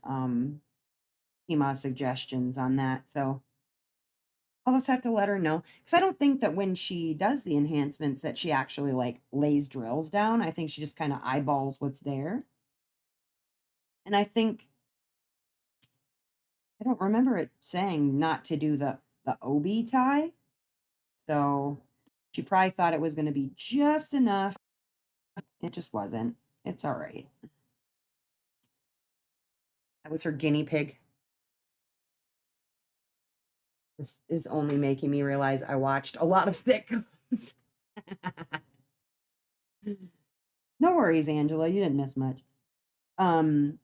HEMA suggestions on that. So I'll just have to let her know because I don't think that when she does the enhancements that she actually like lays drills down. I think she just kind of eyeballs what's there. And I think I don't remember it saying not to do the obi tie. So she probably thought it was going to be just enough. It just wasn't. It's all right. That was her guinea pig. This is only making me realize I watched a lot of sitcoms. No worries, Angela. You didn't miss much. Um,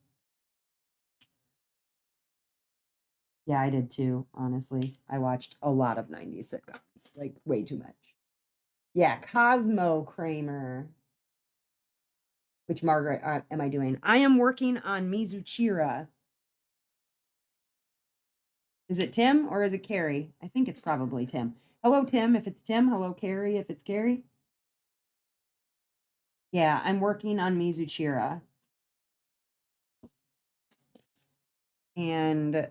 yeah, I did too, honestly. I watched a lot of 90s sitcoms, like way too much. Yeah, Cosmo Kramer. Which Margaret am I doing? I am working on Mizuchira. Is it Tim or is it Carrie? I think it's probably Tim. Hello, Tim, if it's Tim. Hello, Carrie, if it's Carrie. Yeah, I'm working on Mizuchira. And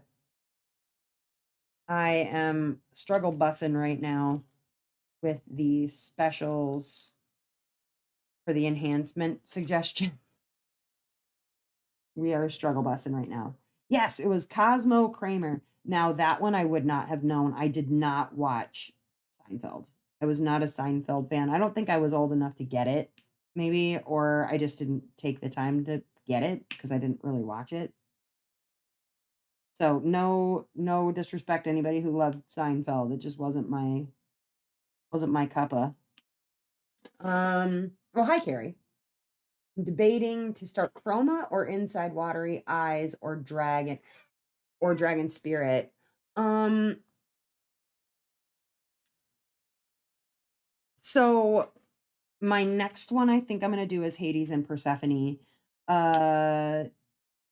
I am struggle bussing right now with the specials for the enhancement suggestion. We are struggle bussing right now. Yes, it was Cosmo Kramer. Now, that one I would not have known. I did not watch Seinfeld. I was not a Seinfeld fan. I don't think I was old enough to get it, maybe, or I just didn't take the time to get it because I didn't really watch it. So no disrespect to anybody who loved Seinfeld. It just wasn't my cuppa. Oh, hi, Carrie. I'm debating to start Chroma or Inside Watery Eyes or Dragon Spirit. So my next one I think I'm gonna do is Hades and Persephone. Uh,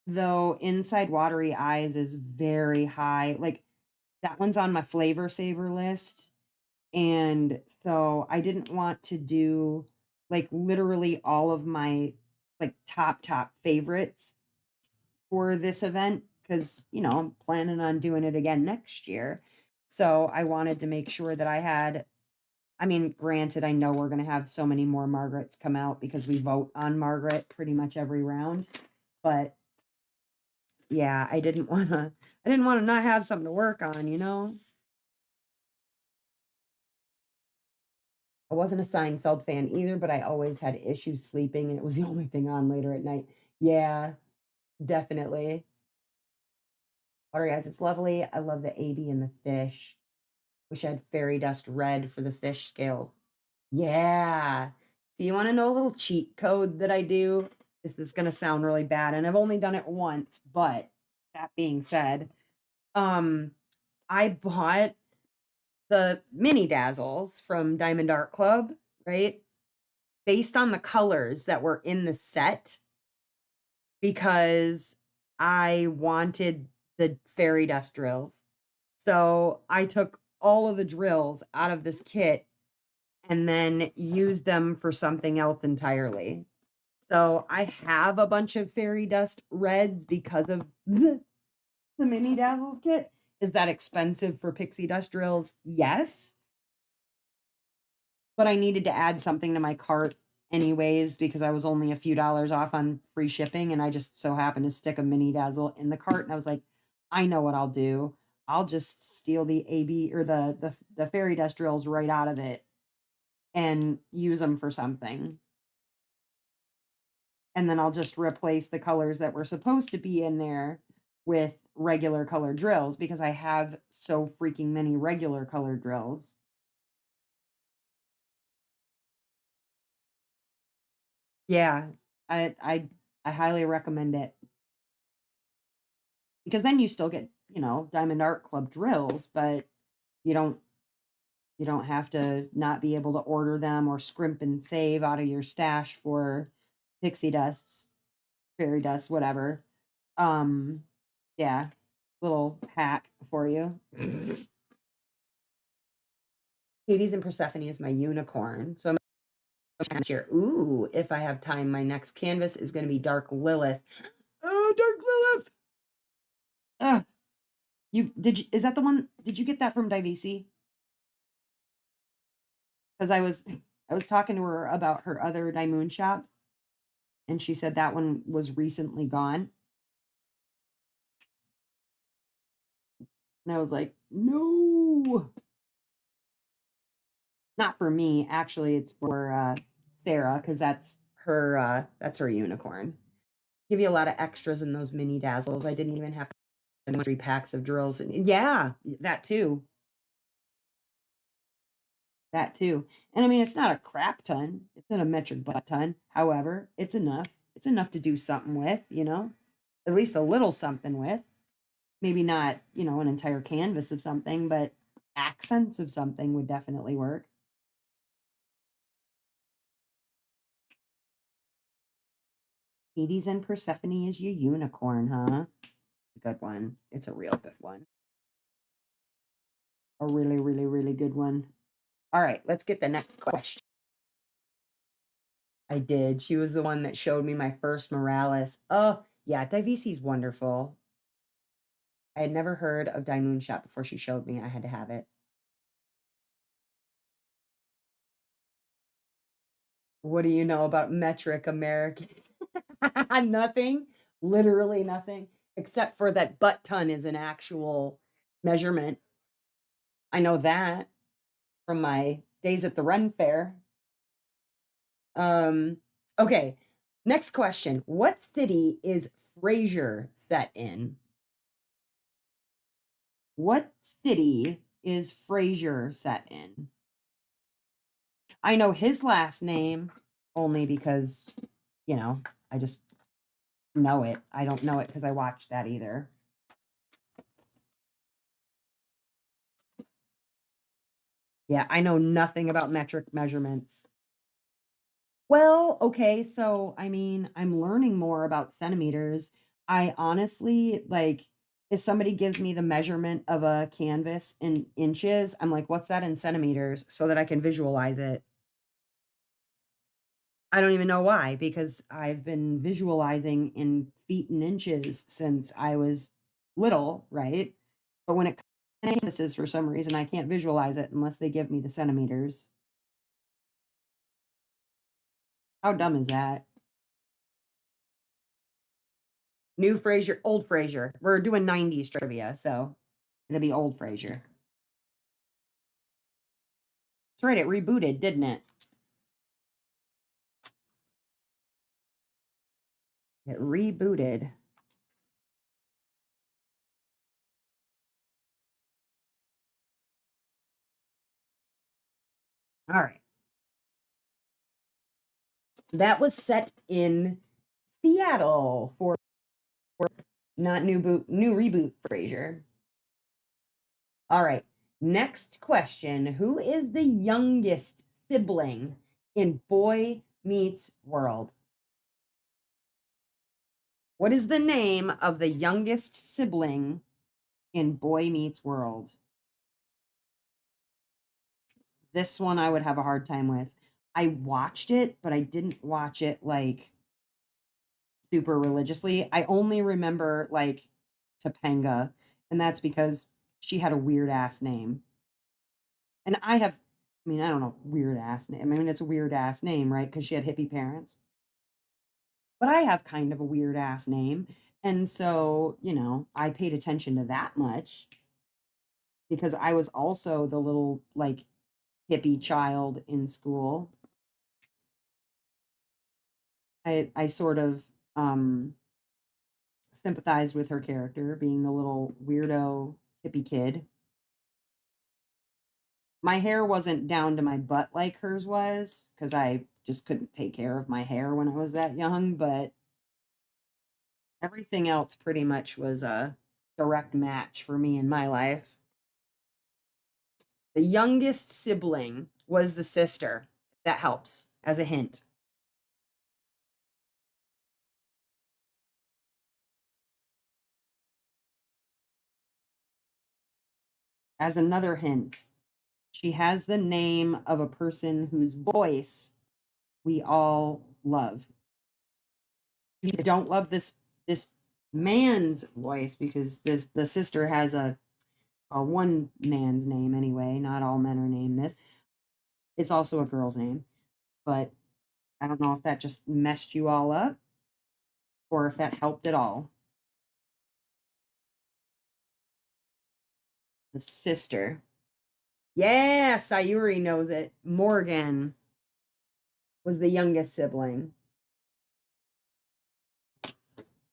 though Inside Watery Eyes is very high. Like that one's on my flavor saver list. And so I didn't want to do like literally all of my like top favorites for this event because, I'm planning on doing it again next year. So I wanted to make sure that I had, I mean, granted, I know we're going to have so many more Margarets come out because we vote on Margaret pretty much every round. But yeah, I didn't want to not have something to work on. I wasn't a Seinfeld fan either, but I always had issues sleeping and it was the only thing on later at night. Yeah, definitely. Water guys, it's lovely. I love the AB and the fish. Wish I had fairy dust red for the fish scales. Yeah. Do you want to know a little cheat code that I do? This is going to sound really bad, and I've only done it once, but that being said, um, I bought the mini dazzles from Diamond Art Club, right? Based on the colors that were in the set because I wanted the fairy dust drills. So I took all of the drills out of this kit and then used them for something else entirely. So I have a bunch of fairy dust reds because of the mini dazzle kit. Is that expensive for pixie dust drills? Yes. But I needed to add something to my cart anyways because I was only a few dollars off on free shipping and I just so happened to stick a mini dazzle in the cart and I was like, I know what I'll do. I'll just steal the AB or the fairy dust drills right out of it and use them for something. And then I'll just replace the colors that were supposed to be in there with regular color drills because I have so freaking many regular color drills. Yeah, I highly recommend it because then you still get, Diamond Art Club drills, but you don't you don't have to not be able to order them or scrimp and save out of your stash for pixie dusts, fairy dust, whatever. Um, yeah, little hack for you. Hades and Persephone is my unicorn. So I'm sure. Ooh, if I have time, my next canvas is going to be Dark Lilith. Oh, Dark Lilith. Is that the one? Did you get that from Divisi? Because I was talking to her about her other Daimoon shops, and she said that one was recently gone. And I was like, no, not for me. Actually, it's for Sarah because that's her unicorn. Give you a lot of extras in those mini dazzles. I didn't even have 3 packs of drills. And yeah, that too. That too. And I mean, it's not a crap ton. It's not a metric butt ton. However, it's enough. It's enough to do something with. At least a little something with. Maybe not, an entire canvas of something, but accents of something would definitely work. Hades and Persephone is your unicorn, huh? Good one. It's a real good one. A really, really, really good one. All right, let's get the next question. I did. She was the one that showed me my first Morales. Oh, yeah, Divisi's wonderful. I had never heard of Daimoon Shop before she showed me. I had to have it. What do you know about metric American? Nothing. Literally nothing. Except for that butt ton is an actual measurement. I know that from my days at the Ren Fair. Um, okay. Next question. What city is Frasier set in? What city is Frasier set in? I know his last name only because, I just know it. I don't know it because I watched that either. Yeah, I know nothing about metric measurements. Well, okay, so I mean, I'm learning more about centimeters. I honestly like if somebody gives me the measurement of a canvas in inches, I'm like, what's that in centimeters so that I can visualize it? I don't even know why, because I've been visualizing in feet and inches since I was little, right? But when it comes to canvases, for some reason, I can't visualize it unless they give me the centimeters. How dumb is that? New Frasier, old Frasier. We're doing 90s trivia, so it'll be old Frasier. That's right, it rebooted, didn't it? It rebooted. All right. That was set in Seattle for not new reboot Frasier. All right. Next question. Who is the youngest sibling in Boy Meets World? What is the name of the youngest sibling in Boy Meets World? This one I would have a hard time with. I watched it, but I didn't watch it like super religiously. I only remember like Topanga, and that's because she had a weird ass name. And I don't know, weird ass name. I mean, it's a weird ass name, right? Because she had hippie parents. But I have kind of a weird ass name. And so, I paid attention to that much because I was also the little like hippie child in school. I sort of sympathized with her character being the little weirdo hippie kid. My hair wasn't down to my butt like hers was because I just couldn't take care of my hair when I was that young, but everything else pretty much was a direct match for me in my life. The youngest sibling was the sister. That helps as a hint. As another hint, she has the name of a person whose voice we all love. You don't love this man's voice because the sister has a one man's name anyway. Not all men are named this. It's also a girl's name, but I don't know if that just messed you all up or if that helped at all. The sister. Yeah, Sayuri knows it. Morgan was the youngest sibling.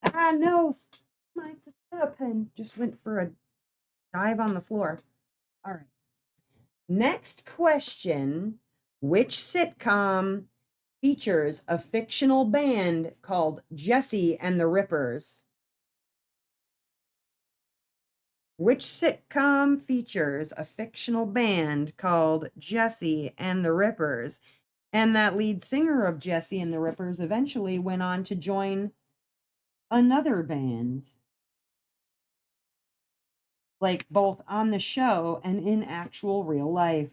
Ah, no. My pen just went for a dive on the floor. All right. Next question. Which sitcom features a fictional band called Jesse and the Rippers? Which sitcom features a fictional band called Jesse and the Rippers? And that lead singer of Jesse and the Rippers eventually went on to join another band, like both on the show and in actual real life.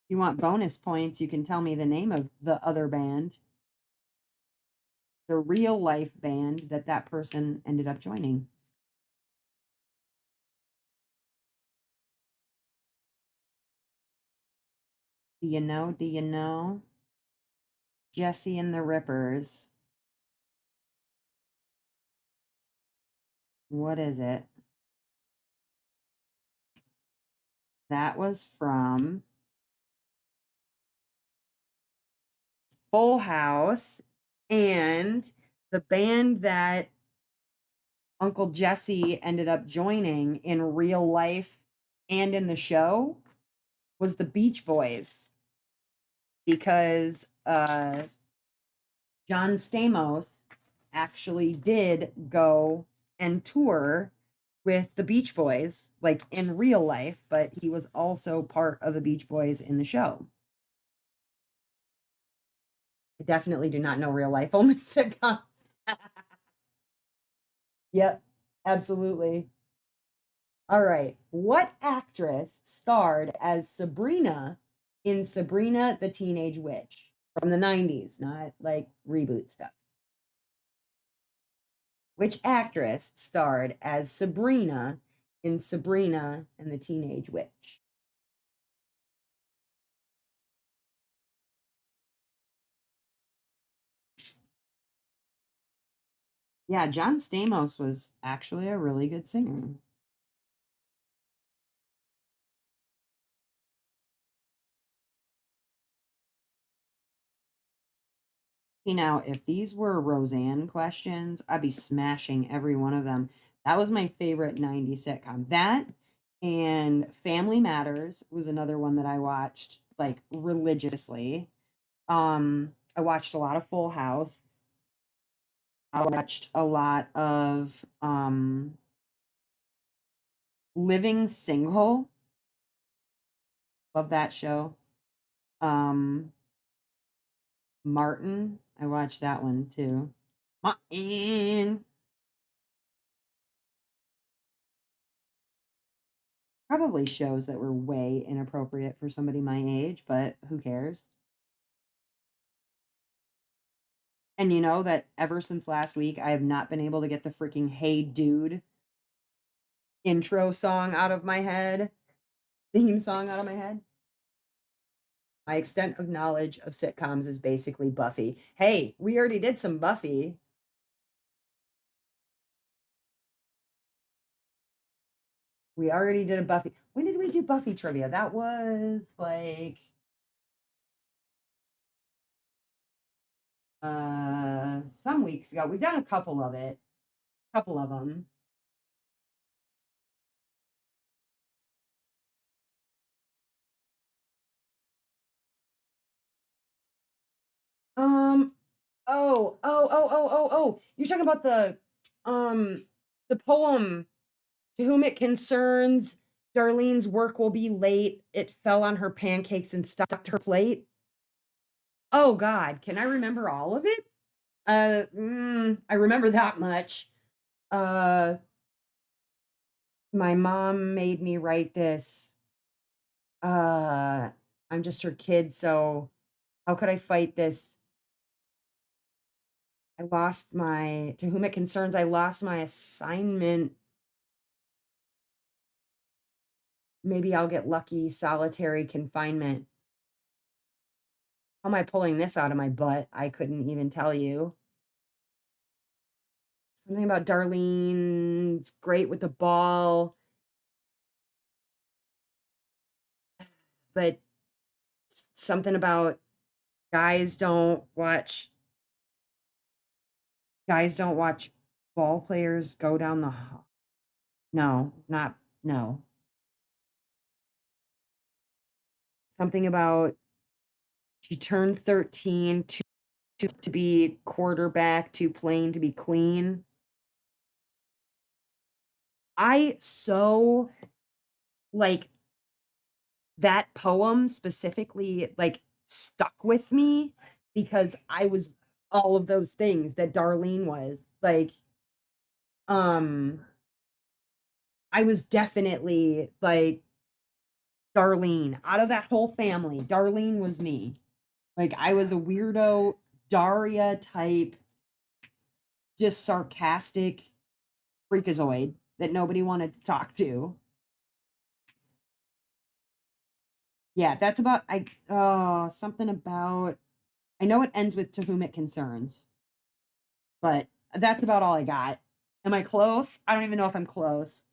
If you want bonus points, you can tell me the name of the other band, the real life band that person ended up joining. Do you know? Do you know? Jesse and the Rippers. What is it? That was from Full House, and the band that Uncle Jesse ended up joining in real life and in the show was the Beach Boys, because John Stamos actually did go and tour with the Beach Boys, like in real life, but he was also part of the Beach Boys in the show. I definitely do not know real life only sitcoms. Yep, absolutely. All right. What actress starred as Sabrina in Sabrina the Teenage Witch from the 90s, not like reboot stuff? Which actress starred as Sabrina in Sabrina and the Teenage Witch? Yeah, John Stamos was actually a really good singer. Now, if these were Roseanne questions, I'd be smashing every one of them. That was my favorite 90s sitcom. That and Family Matters was another one that I watched like religiously. I watched a lot of Full House. I watched a lot of Living Single. Love that show. Um Martin, I watched that one too. Martin. Probably shows that were way inappropriate for somebody my age, but who cares? And you know that ever since last week, I have not been able to get the freaking Hey Dude intro song out of my head, theme song out of my head. My extent of knowledge of sitcoms is basically Buffy. Hey, we already did some Buffy. We already did a Buffy. When did we do Buffy trivia? That was like some weeks ago. We've done a couple of it. Couple of them. Um oh. You're talking about the poem To Whom It Concerns, Darlene's work will be late. It fell on her pancakes and stuck to her plate. Oh God, can I remember all of it? I remember that much. Uh my mom made me write this. Uh I'm just her kid, so how could I fight this? I lost my To Whom It Concerns, I lost my assignment. Maybe I'll get lucky, solitary confinement. How am I pulling this out of my butt? I couldn't even tell you. Something about Darlene's great with the ball, but something about guys don't watch guys don't watch ball players go down the no, not no. Something about she turned 13 to be quarterback, too plain to be queen. I so like that poem specifically like stuck with me because I was all of those things that Darlene was. Like um I was definitely like Darlene out of that whole family. Darlene was me. Like I was a weirdo Daria type, just sarcastic freakazoid that nobody wanted to talk to. Yeah, that's about I oh, something about I know it ends with To Whom It Concerns, but that's about all I got. Am I close? I don't even know if I'm close.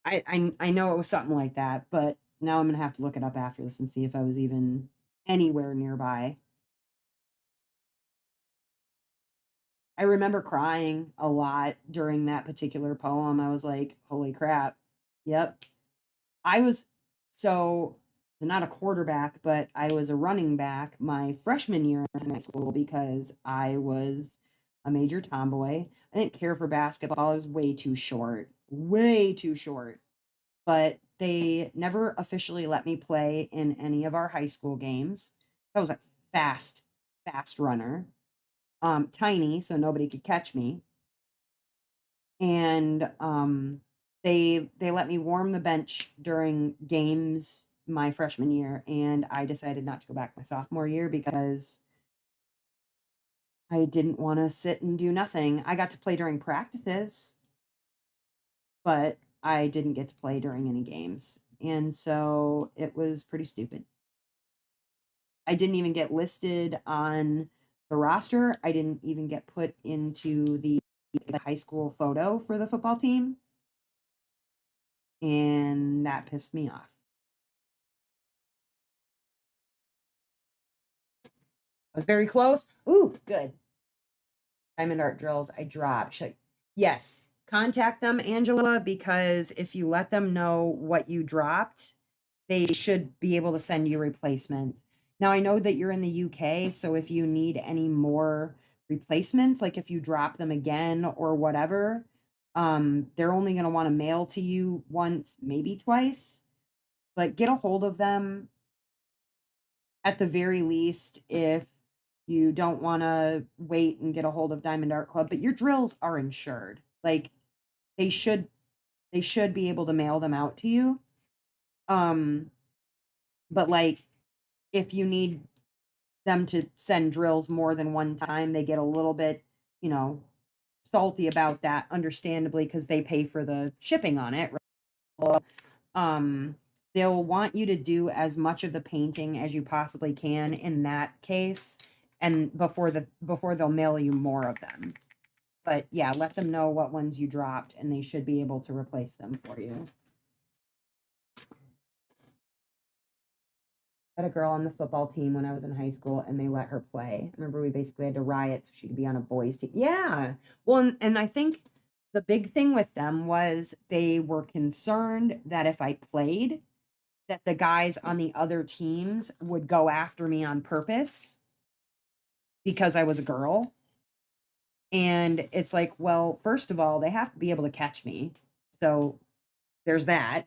I know it was something like that, but now I'm gonna have to look it up after this and see if I was even anywhere nearby. I remember crying a lot during that particular poem. I was like, holy crap. Yep. I was so not a quarterback, but I was a running back my freshman year in high school because I was a major tomboy. I didn't care for basketball. I was way too short. But they never officially let me play in any of our high school games. I was a fast, fast runner. Tiny, so nobody could catch me. And they let me warm the bench during games my freshman year, and I decided not to go back my sophomore year because I didn't want to sit and do nothing. I got to play during practices, but I didn't get to play during any games. And so it was pretty stupid. I didn't even get listed on the roster. I didn't even get put into the high school photo for the football team. And that pissed me off. I was very close. Ooh, good. Diamond art drills I dropped. Yes, contact them, Angela, because if you let them know what you dropped, they should be able to send you replacements. Now, I know that you're in the UK, so if you need any more replacements, like if you drop them again or whatever, they're only going to want to mail to you once, maybe twice, but get a hold of them at the very least if you don't want to wait and get a hold of Diamond Art Club, but your drills are insured. Like they should be able to mail them out to you. But like if you need them to send drills more than one time, they get a little bit, you know, salty about that, understandably, because they pay for the shipping on it. Right? They'll want you to do as much of the painting as you possibly can in that case, and before they'll mail you more of them. But yeah, let them know what ones you dropped, and they should be able to replace them for you. I had a girl on the football team when I was in high school, and they let her play. I remember we basically had to riot so she could be on a boys' team. Yeah. Well, and I think the big thing with them was they were concerned that if I played, that the guys on the other teams would go after me on purpose because I was a girl. And it's like, well, first of all, they have to be able to catch me. So there's that.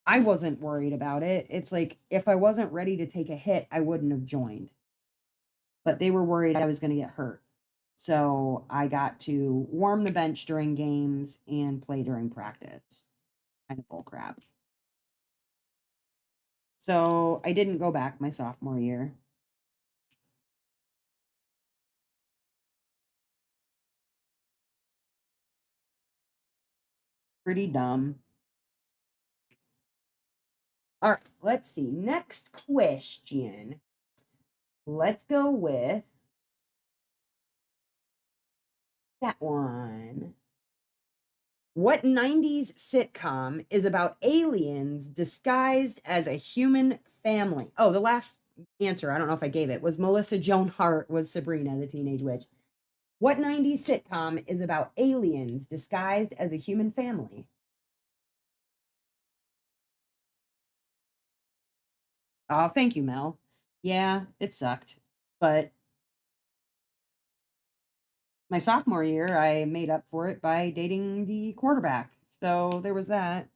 I wasn't worried about it. It's like if I wasn't ready to take a hit, I wouldn't have joined. But they were worried I was going to get hurt. So I got to warm the bench during games and play during practice. Kind of bull crap. So I didn't go back my sophomore year. Pretty dumb. All right, let's see. Next question. Let's go with that one. What 90s sitcom is about aliens disguised as a human family? Oh, the last answer, I don't know if I gave it, was Melissa Joan Hart was Sabrina, the teenage witch. What 90s sitcom is about aliens disguised as a human family? Oh, thank you, Mel. Yeah, it sucked. But my sophomore year, I made up for it by dating the quarterback. So there was that.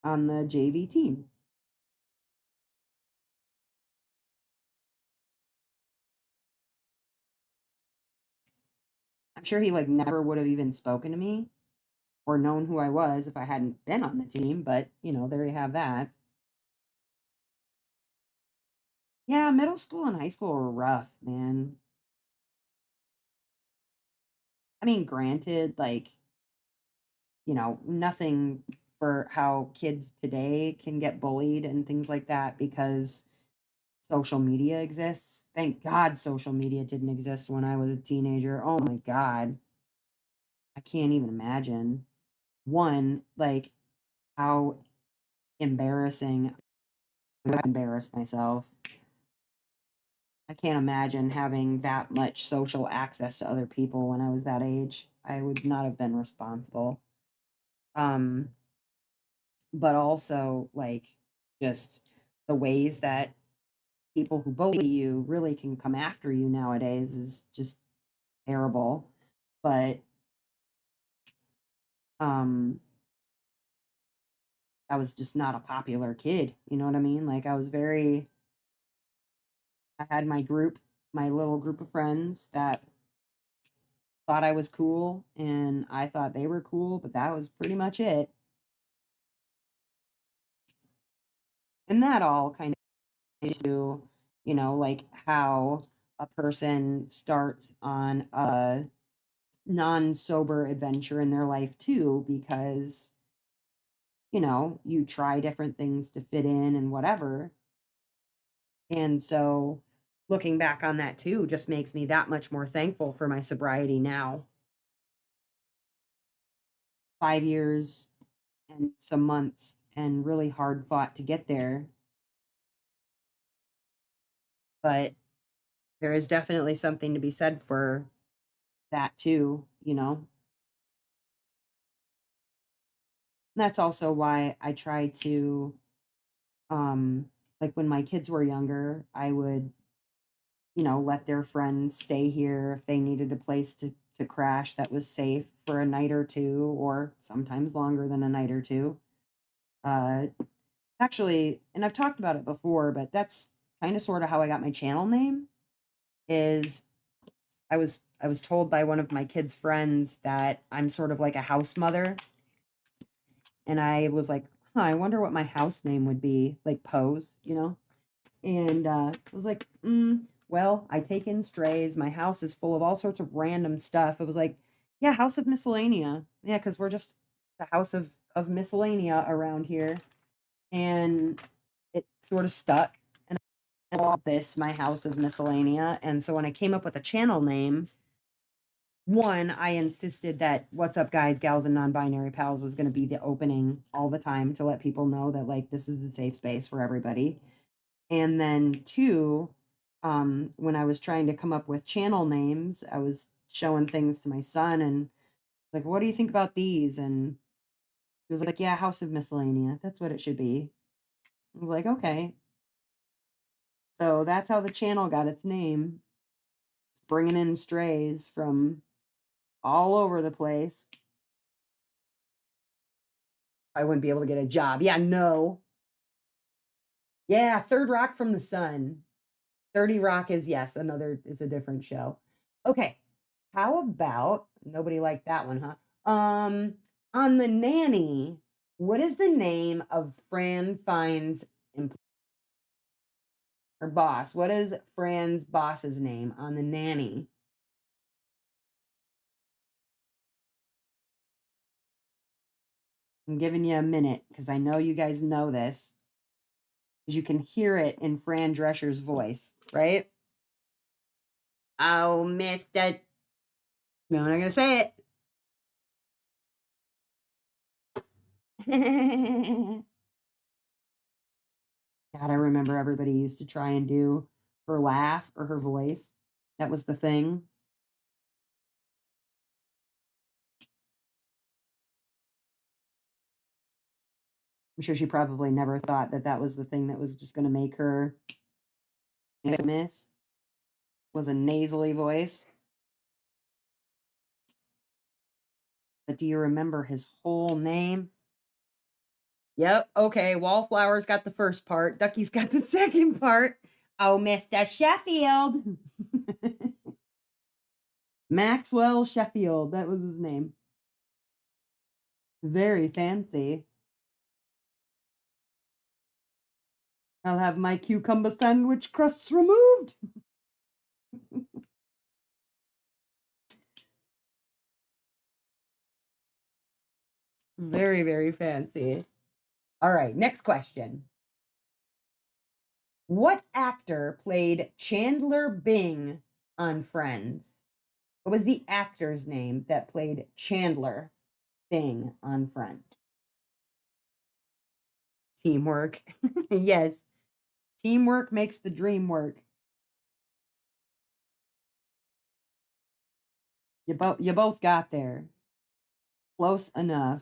On the JV team. I'm sure he like never would have even spoken to me or known who I was if I hadn't been on the team, but you know, there you have that. Yeah, middle school and high school were rough, man. I mean, granted, like, you know, nothing for how kids today can get bullied and things like that because social media exists. Thank God social media didn't exist when I was a teenager. Oh my God. I can't even imagine. One, like how embarrassing. I embarrassed myself. I can't imagine having that much social access to other people when I was that age. I would not have been responsible. Um, but also like just the ways that people who bully you really can come after you nowadays is just terrible. But um I was just not a popular kid, you know what I mean? Like I had my group, my little group of friends that thought I was cool and I thought they were cool, but that was pretty much it. And that all kind of to, like how a person starts on a non-sober adventure in their life too, because, you try different things to fit in and whatever. And so looking back on that too just makes me that much more thankful for my sobriety now. 5 years and some months and really hard fought to get there. But there is definitely something to be said for that too. That's also why I try to, um, like when my kids were younger, I would, let their friends stay here if they needed a place to crash that was safe for a night or two, or sometimes longer than a night or two. Uh, Actually, and I've talked about it before, but that's kind of sort of how I got my channel name. Is I was told by one of my kids' friends that I'm sort of like a house mother, and I was like, huh, I wonder what my house name would be, like Pose. And I was like, well, I take in strays. My house is full of all sorts of random stuff. It was like, yeah, House of Miscellanea. Yeah, because we're just the house of miscellanea around here. And it sort of stuck. And I called this my House of Miscellanea. And so when I came up with a channel name, one, I insisted that What's Up, Guys, Gals, and Non-Binary Pals was going to be the opening all the time to let people know that, like, this is the safe space for everybody. And then two, when I was trying to come up with channel names, I was showing things to my son and like, what do you think about these? And he was like, yeah, House of Miscellanea. That's what it should be. I was like, okay. So that's how the channel got its name. It's bringing in strays from all over the place. I wouldn't be able to get a job. Yeah, no. Yeah, Third Rock from the Sun. 30 Rock is, yes, is a different show. Okay. How about nobody liked that one, huh? On The Nanny, what is the name of Fran Fine's her boss? What is Fran's boss's name on The Nanny? I'm giving you a minute because I know you guys know this. Because you can hear it in Fran Drescher's voice, right? Oh, Mr. No, I'm not gonna say it. God, I remember everybody used to try and do her laugh or her voice. That was the thing. I'm sure she probably never thought that that was the thing that was just going to make her famous. Was a nasally voice. But do you remember his whole name? Yep. Okay. Wallflower's got the first part. Ducky's got the second part. Oh, Mr. Sheffield. Maxwell Sheffield. That was his name. Very fancy. I'll have my cucumber sandwich crusts removed. Very, very fancy. All right, next question. What actor played Chandler Bing on Friends? What was the actor's name that played Chandler Bing on Friends? Teamwork. Yes. Teamwork makes the dream work. You both got there. Close enough.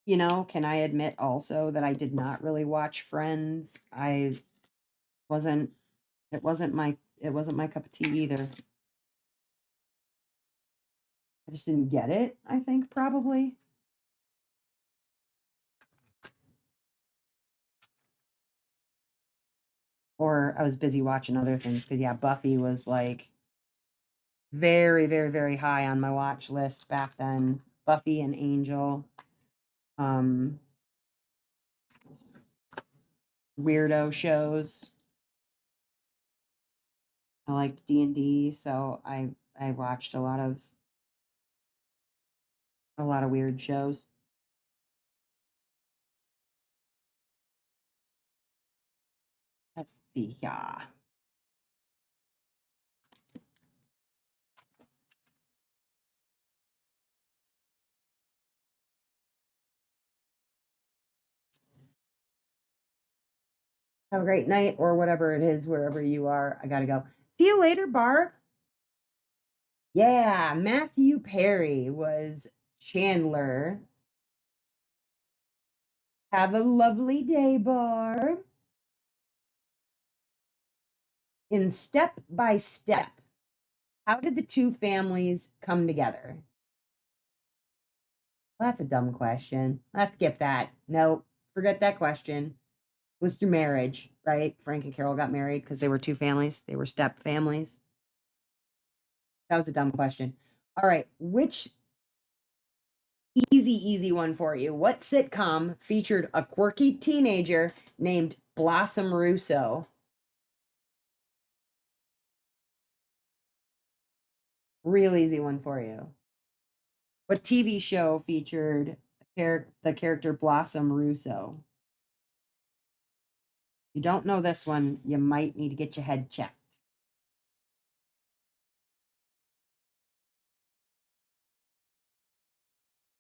Can I admit also that I did not really watch Friends? I wasn't it wasn't my cup of tea either. I just didn't get it, I think probably. or I was busy watching other things because yeah, Buffy was like very, very, very high on my watch list back then. Buffy and Angel. Um Weirdo shows. I liked D&D, so I watched a lot of weird shows. Let's see here. Have a great night or whatever it is, wherever you are. I gotta go. See you later, Barb. Yeah, Matthew Perry was Chandler. Have a lovely day, Barb. In Step by Step, how did the two families come together? Well, that's a dumb question. Let's skip that. Nope, forget that question. It was through marriage, right? Frank and Carol got married because they were two families. They were step families. That was a dumb question. All right, which easy one for you. What sitcom featured a quirky teenager named Blossom Russo? Real easy one for you. What TV show featured the character Blossom Russo? You don't know this one, you might need to get your head checked.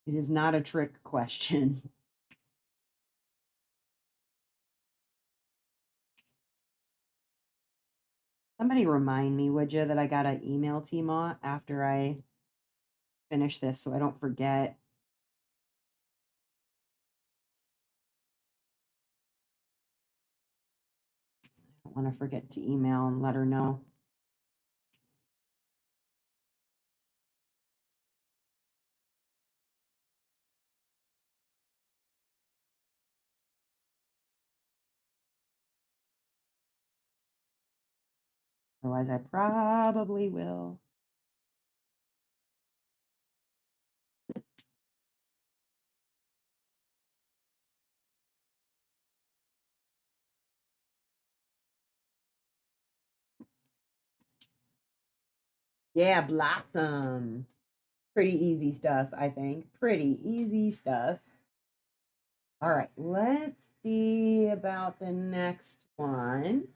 It is not a trick question. Somebody remind me, would you, that I got to email Timo after I finish this so I don't forget. I don't want to forget to email and let her know. Otherwise, I probably will. Yeah, Blossom. Pretty easy stuff, I think. Pretty easy stuff. All right, let's see about the next one.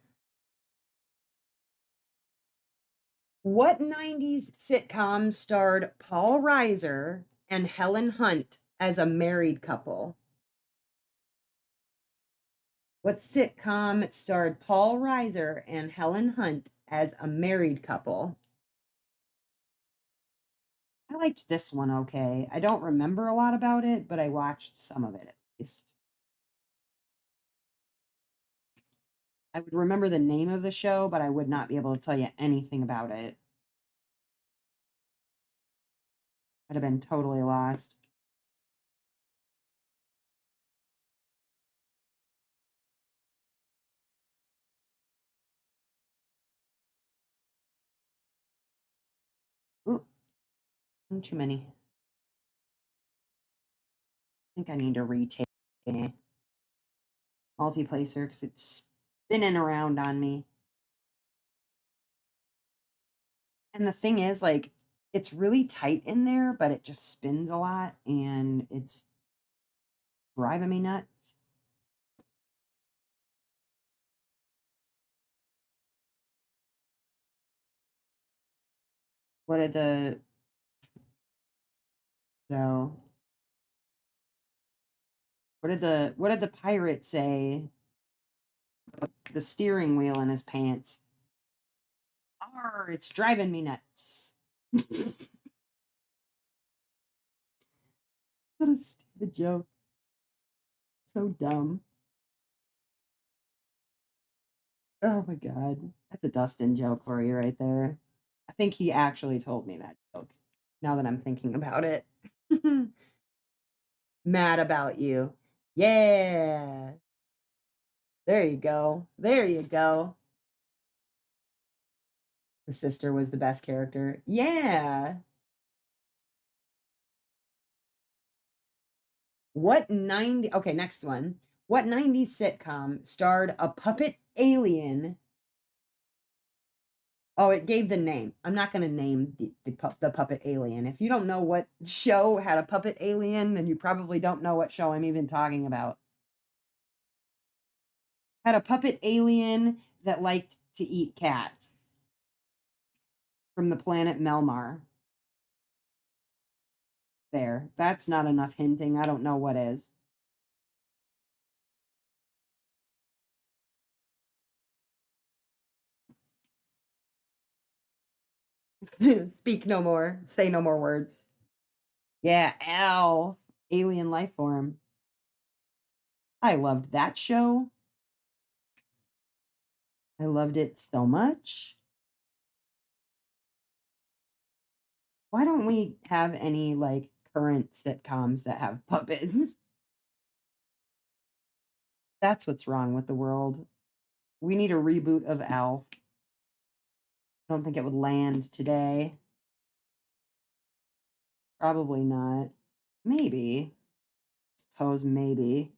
What 90s sitcom starred Paul Reiser and Helen Hunt as a married couple? What sitcom starred Paul Reiser and Helen Hunt as a married couple? I liked this one okay. I don't remember a lot about it, but I watched some of it at least. I would remember the name of the show, but I would not be able to tell you anything about it. I'd have been totally lost. Ooh, too many. I think I need to retake multiplacer because it's spinning around on me. And the thing is, like, it's really tight in there, but it just spins a lot and it's driving me nuts. What did the no? What did the pirate say? The steering wheel in his pants. Arr, it's driving me nuts. What a stupid joke. So dumb. Oh my god. That's a Dustin joke for you right there. I think he actually told me that joke. Now that I'm thinking about it. Mad about you. Yeah. There you go. There you go. The sister was the best character. Yeah. What 90 Okay, next one. What 90s sitcom starred a puppet alien? Oh, it gave the name. I'm not going to name the puppet alien. If you don't know what show had a puppet alien, then you probably don't know what show I'm even talking about. Had a puppet alien that liked to eat cats from the planet Melmar. There. That's not enough hinting. I don't know what is. Speak no more. Say no more words. Yeah, Al. Alien life form. I loved that show. I loved it so much. Why don't we have any like current sitcoms that have puppets? That's what's wrong with the world. We need a reboot of Alf. I don't think it would land today. Probably not. Maybe. Suppose maybe.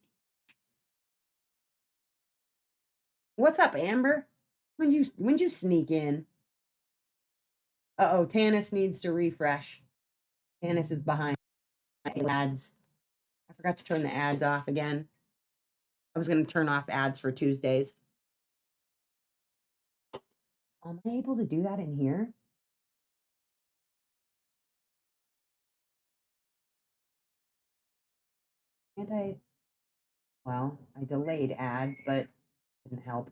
What's up, Amber? When you sneak in? Uh-oh, Tanis needs to refresh. Tanis is behind ads. I forgot to turn the ads off again. I was going to turn off ads for Tuesdays. Am I able to do that in here? Can't I? Well, I delayed ads, but didn't help.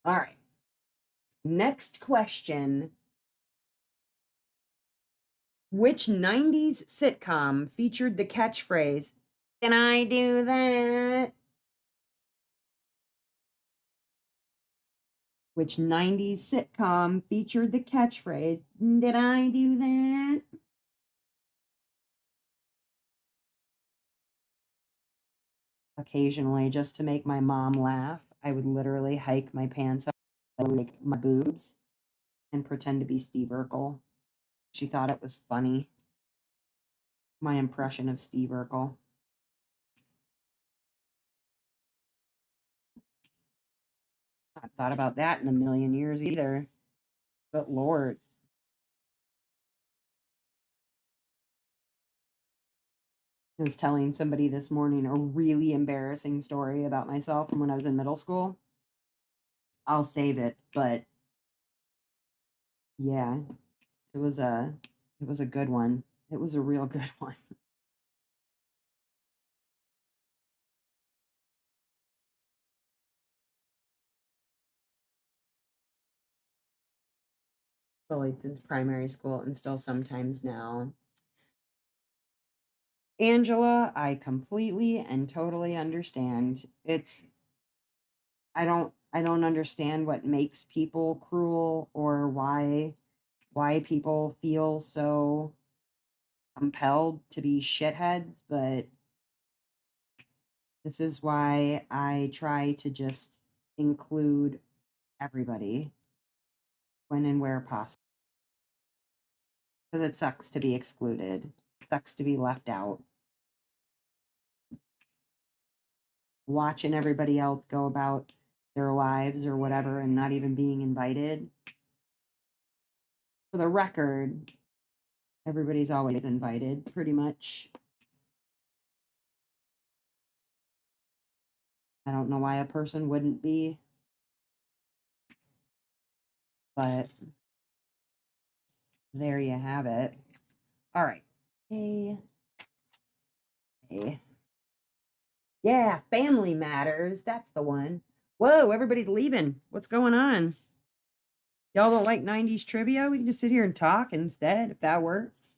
All right. Next question. Which 90s sitcom featured the catchphrase, "Can I do that?" Which 90s sitcom featured the catchphrase, "Did I do that?" Occasionally, just to make my mom laugh, I would literally hike my pants up, like my boobs, and pretend to be Steve Urkel. She thought it was funny. My impression of Steve Urkel. Not thought about that in a million years either. But Lord. I was telling somebody this morning a really embarrassing story about myself from when I was in middle school. I'll save it, but yeah, it was a good one. It was a real good one. Bullied since primary school and still sometimes now. Angela, I completely and totally understand. I don't understand what makes people cruel or why people feel so compelled to be shitheads, but this is why I try to just include everybody when and where possible. Because it sucks to be excluded. It sucks to be left out. Watching everybody else go about their lives or whatever and not even being invited. For the record, everybody's always invited, pretty much. I don't know why a person wouldn't be. But there you have it. All right. Hey. Hey. Yeah, Family Matters. That's the one. Whoa, everybody's leaving. What's going on? Y'all don't like 90s trivia? We can just sit here and talk instead, if that works.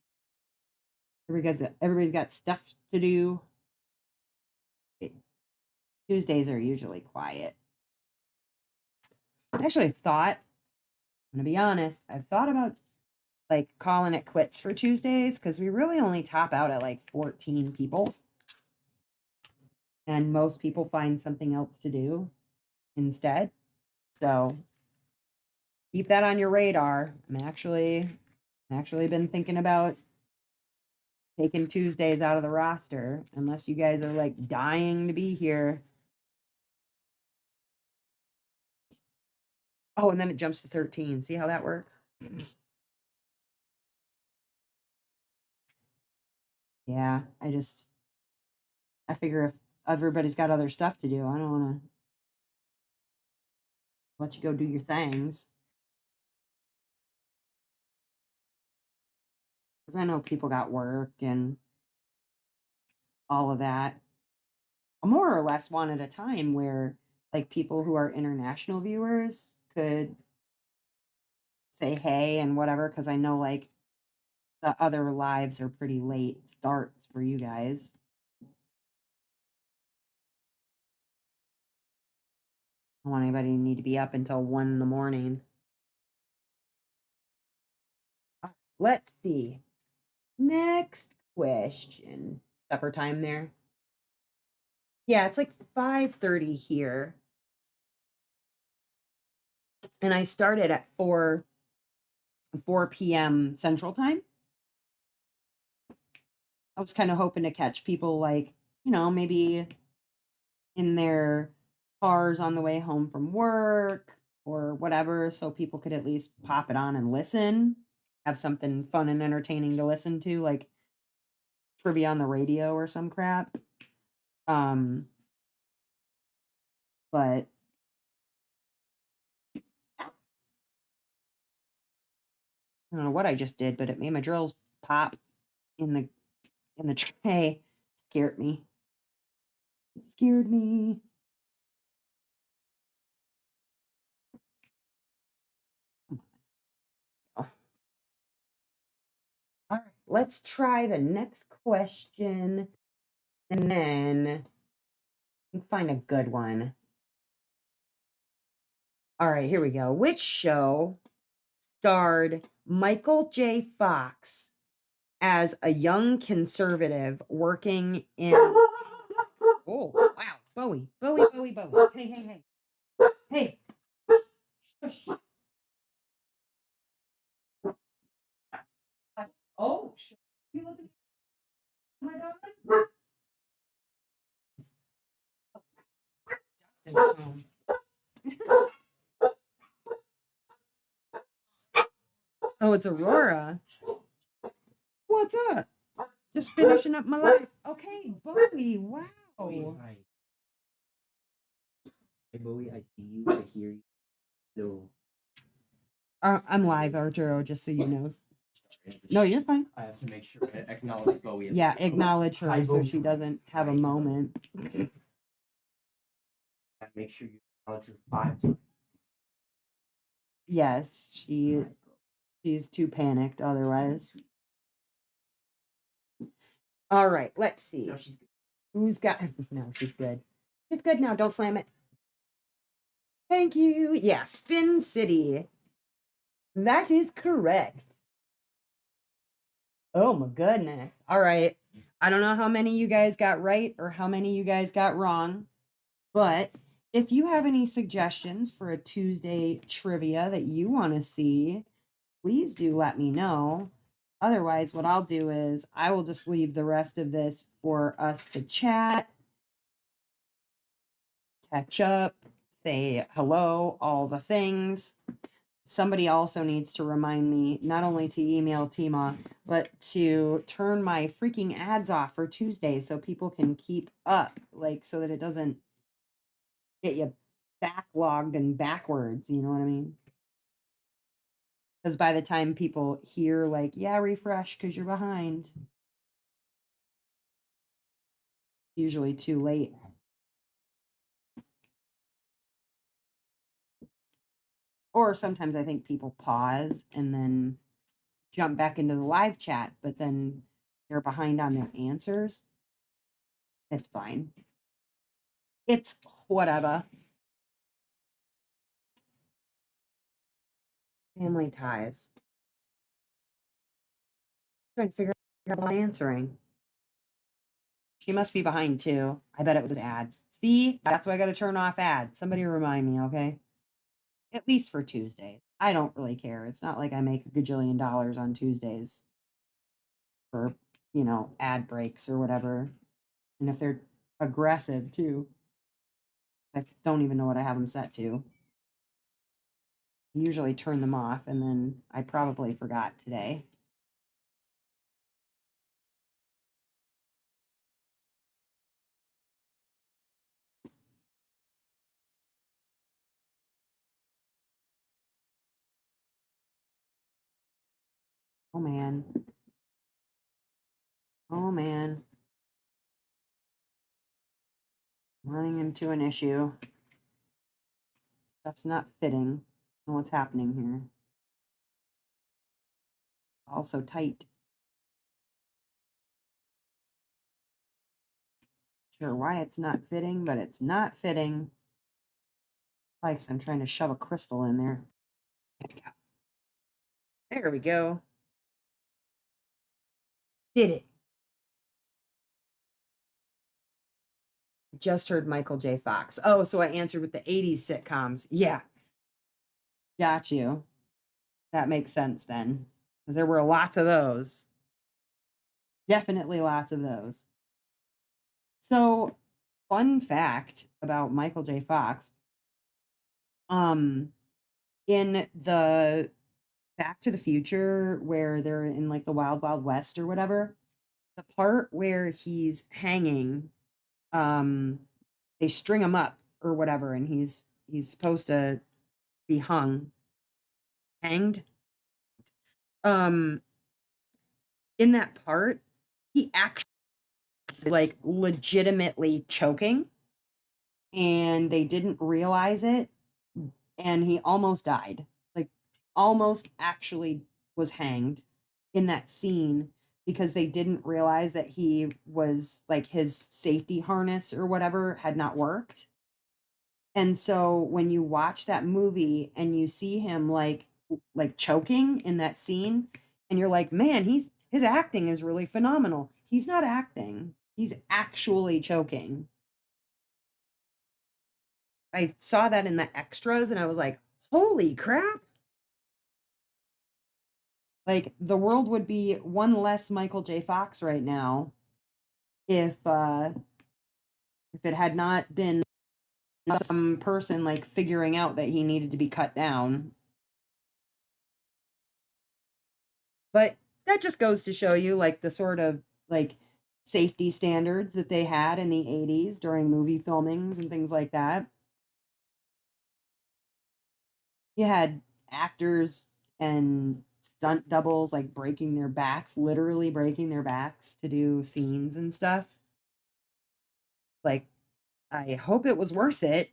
Everybody's got stuff to do. Tuesdays are usually quiet. I actually thought, I'm going to be honest, I've thought about like calling it quits for Tuesdays because we really only top out at like 14 people. and most people find something else to do instead. So keep that on your radar. I'm actually been thinking about taking Tuesdays out of the roster, unless you guys are like dying to be here. Oh, and then it jumps to 13. See how that works? Yeah, I figure if everybody's got other stuff to do, I don't want to let you go do your things. Because I know people got work and all of that. I more or less wanted a time where like people who are international viewers could say hey and whatever, because I know like the other lives are pretty late starts for you guys. I don't want anybody to need to be up until 1 in the morning. Let's see. Next question. Supper time there. Yeah, it's like 5:30 here. And I started at 4 p.m. Central Time. I was kind of hoping to catch people like, maybe in their cars on the way home from work or whatever, so people could at least pop it on and listen, have something fun and entertaining to listen to, like trivia on the radio or some crap. But I don't know what I just did, but it made my drills pop in the tray. Scared me. Scared me. Oh. All right, let's try the next question, and then find a good one. All right, here we go. Which show starred Michael J. Fox as a young conservative working in? Oh, wow. Bowie. Hey, hey, hey. Hey. Shush. Oh, you looking at my dog? Oh, it's Aurora. What's up? Just finishing up my life. Okay, Bowie. Wow. Hi. Hey, Bowie, I see you. I hear you. So, I'm live, Arturo, just so you know. No, you're fine. I have to make sure I acknowledge Bowie. Yeah, acknowledge her Hi, so Bowie. she doesn't have a moment. Make sure you acknowledge your 5 times. Yes, she's too panicked otherwise. All right, let's see. No, she's good. Who's got no, she's good. She's good now. Don't slam it. Thank you. Yeah, Spin City. That is correct. Oh my goodness. All right. I don't know how many you guys got right or how many you guys got wrong, but if you have any suggestions for a Tuesday trivia that you want to see, please do let me know. Otherwise, what I'll do is I will just leave the rest of this for us to chat, catch up, say hello, all the things. Somebody also needs to remind me not only to email Tima, but to turn my freaking ads off for Tuesday so people can keep up, like so that it doesn't get you backlogged and backwards. You know what I mean? Because by the time people hear, like, yeah, refresh because you're behind, it's usually too late. Or sometimes I think people pause and then jump back into the live chat, but then they're behind on their answers. It's fine. It's whatever. Family ties. Trying to figure out what I'm answering. She must be behind too. I bet it was ads. See, that's why I got to turn off ads. Somebody remind me, okay? At least for Tuesdays. I don't really care. It's not like I make a gajillion dollars on Tuesdays for, ad breaks or whatever. And if they're aggressive too, I don't even know what I have them set to. I usually turn them off, and then I probably forgot today. Oh man. Oh man. Running into an issue. Stuff's not fitting. I don't know what's happening here. Also tight. Sure why it's not fitting, but it's not fitting. Probably 'cause I'm trying to shove a crystal in there. There we go. There we go. Did it. Just heard Michael J. Fox. Oh, so I answered with the 80s sitcoms. Yeah. Got you. That makes sense then. Because there were lots of those. Definitely lots of those. So, fun fact about Michael J. Fox. In the Back to the Future, where they're in like the Wild Wild West or whatever, the part where he's hanging, they string him up or whatever, and he's supposed to be hanged. Um, in that part, he actually like legitimately choking, and they didn't realize it, and he almost died. Like almost actually was hanged in that scene because they didn't realize that he was like his safety harness or whatever had not worked. And so when you watch that movie and you see him like choking in that scene, and you're like, man, his acting is really phenomenal. He's not acting. He's actually choking. I saw that in the extras and I was like, holy crap. Like the world would be one less Michael J. Fox right now if it had not been some person like figuring out that he needed to be cut down. But that just goes to show you like the sort of like safety standards that they had in the 80s during movie filmings and things like that. You had actors and stunt doubles like breaking their backs, literally breaking their backs to do scenes and stuff. Like, I hope it was worth it.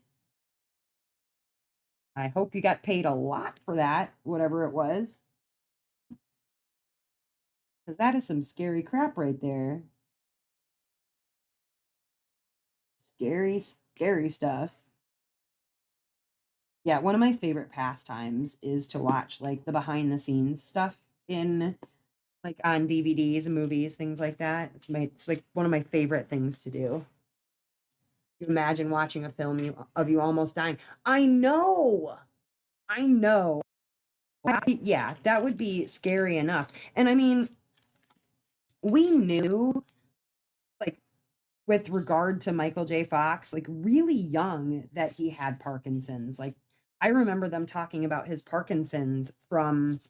I hope you got paid a lot for that, whatever it was. Because that is some scary crap right there. Scary, scary stuff. Yeah, one of my favorite pastimes is to watch like the behind the scenes stuff in like on DVDs and movies, things like that. It's like one of my favorite things to do. You imagine watching a film of you almost dying. I know. I know. Yeah, that would be scary enough. And I mean, we knew like with regard to Michael J. Fox, like really young that he had Parkinson's. Like I remember them talking about his Parkinson's from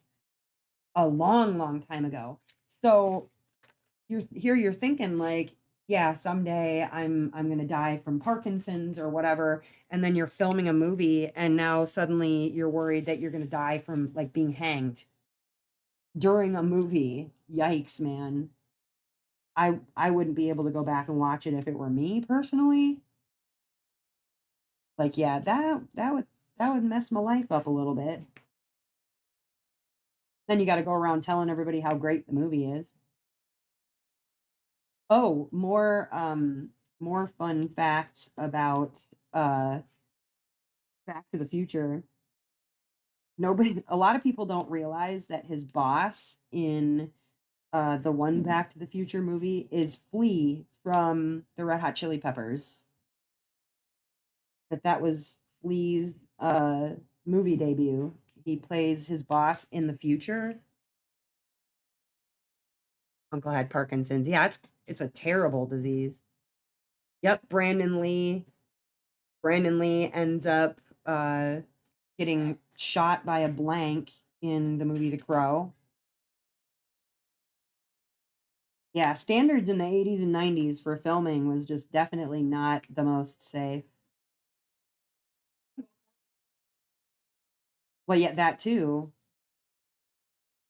a long, long time ago. So you're thinking like, yeah, someday I'm gonna die from Parkinson's or whatever, and then you're filming a movie, and now suddenly you're worried that you're gonna die from like being hanged during a movie. Yikes, man. I wouldn't be able to go back and watch it if it were me personally. Like, yeah, that would mess my life up a little bit. Then you got to go around telling everybody how great the movie is. Oh, more fun facts about Back to the Future. Nobody A lot of people don't realize that his boss in the one Back to the Future movie is Flea from the Red Hot Chili Peppers. That was Flea's movie debut. He plays his boss in the future. Uncle had Parkinson's. Yeah, it's a terrible disease. Yep, Brandon Lee. Brandon Lee ends up getting shot by a blank in the movie The Crow. Yeah, standards in the 80s and 90s for filming was just definitely not the most safe. Well, yeah, that too.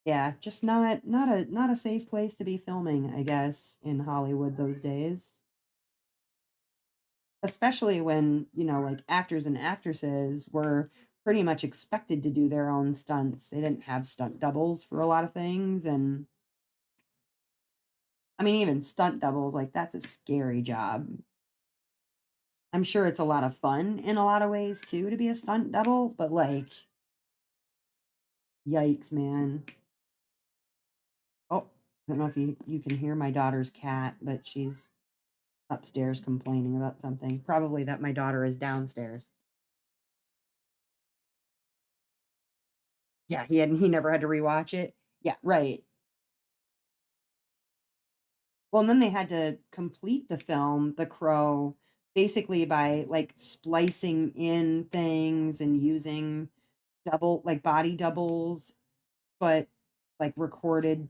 Yeah, just not a safe place to be filming, I guess, in Hollywood those days. Especially when, like actors and actresses were pretty much expected to do their own stunts. They didn't have stunt doubles for a lot of things, and I mean even stunt doubles, like that's a scary job. I'm sure it's a lot of fun in a lot of ways too to be a stunt double, but like yikes, man. Oh, I don't know if you can hear my daughter's cat, but she's upstairs complaining about something. Probably that my daughter is downstairs. Yeah, he never had to rewatch it. Yeah, right. Well, and then they had to complete the film, The Crow, basically by like splicing in things and using like body doubles, but like recorded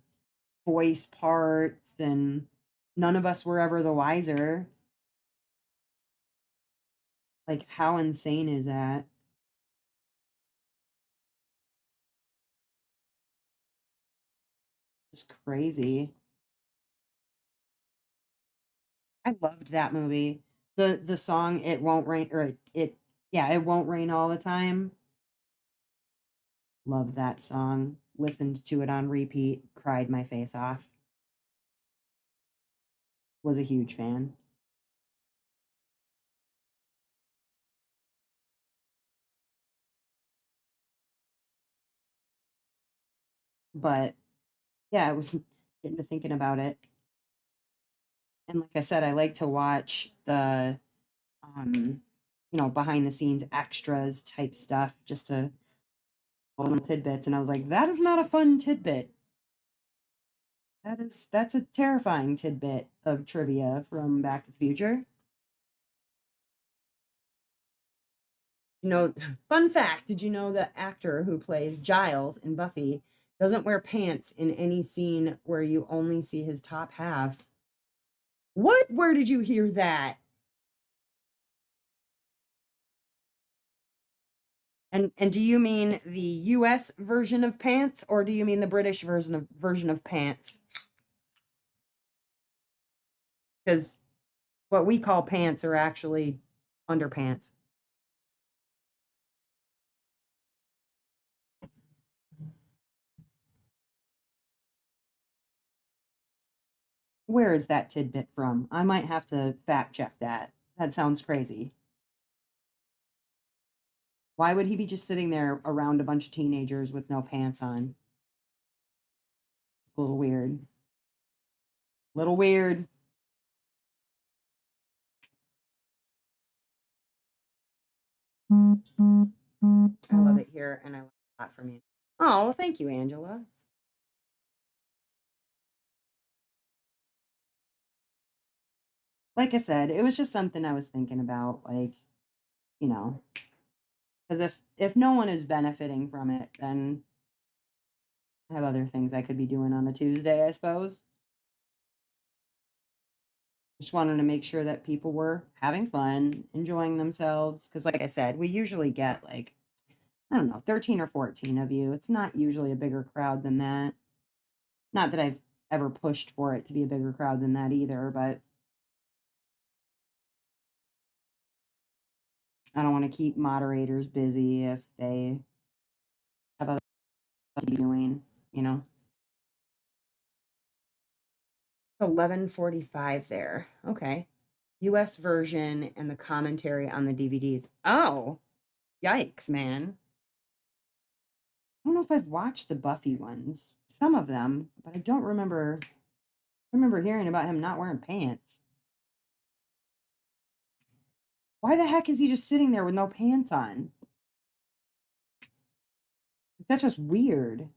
voice parts, and none of us were ever the wiser. Like, how insane is that? It's crazy. I loved that movie. The song "It Won't Rain" or yeah, "It Won't Rain All the Time." Loved that song. Listened to it on repeat. Cried my face off. Was a huge fan. But yeah, I was getting to thinking about it. And like I said, I like to watch the um, behind the scenes extras type stuff just to little tidbits. And I was like, that is not a fun tidbit. That's a terrifying tidbit of trivia from Back to the Future. Fun fact, did you know the actor who plays Giles in Buffy doesn't wear pants in any scene where you only see his top half? What? Where did you hear that? And do you mean the US version of pants, or do you mean the British version of pants? Because what we call pants are actually underpants. Where is that tidbit from? I might have to fact check that. That sounds crazy. Why would he be just sitting there around a bunch of teenagers with no pants on? It's a little weird. Little weird. I love it here, and I love that from you. Oh, well, thank you, Angela. Like I said, it was just something I was thinking about, like, you know, because if no one is benefiting from it, then I have other things I could be doing on a Tuesday, I suppose. Just wanted to make sure that people were having fun, enjoying themselves. Because, like I said, we usually get like, I don't know, 13 or 14 of you. It's not usually a bigger crowd than that. Not that I've ever pushed for it to be a bigger crowd than that either, but I don't want to keep moderators busy if they have other stuff to be doing, you know. 11:45 there. Okay. US version and the commentary on the DVDs. Oh, yikes, man. I don't know if I've watched the Buffy ones. Some of them, but I don't remember hearing about him not wearing pants. Why the heck is he just sitting there with no pants on? That's just weird.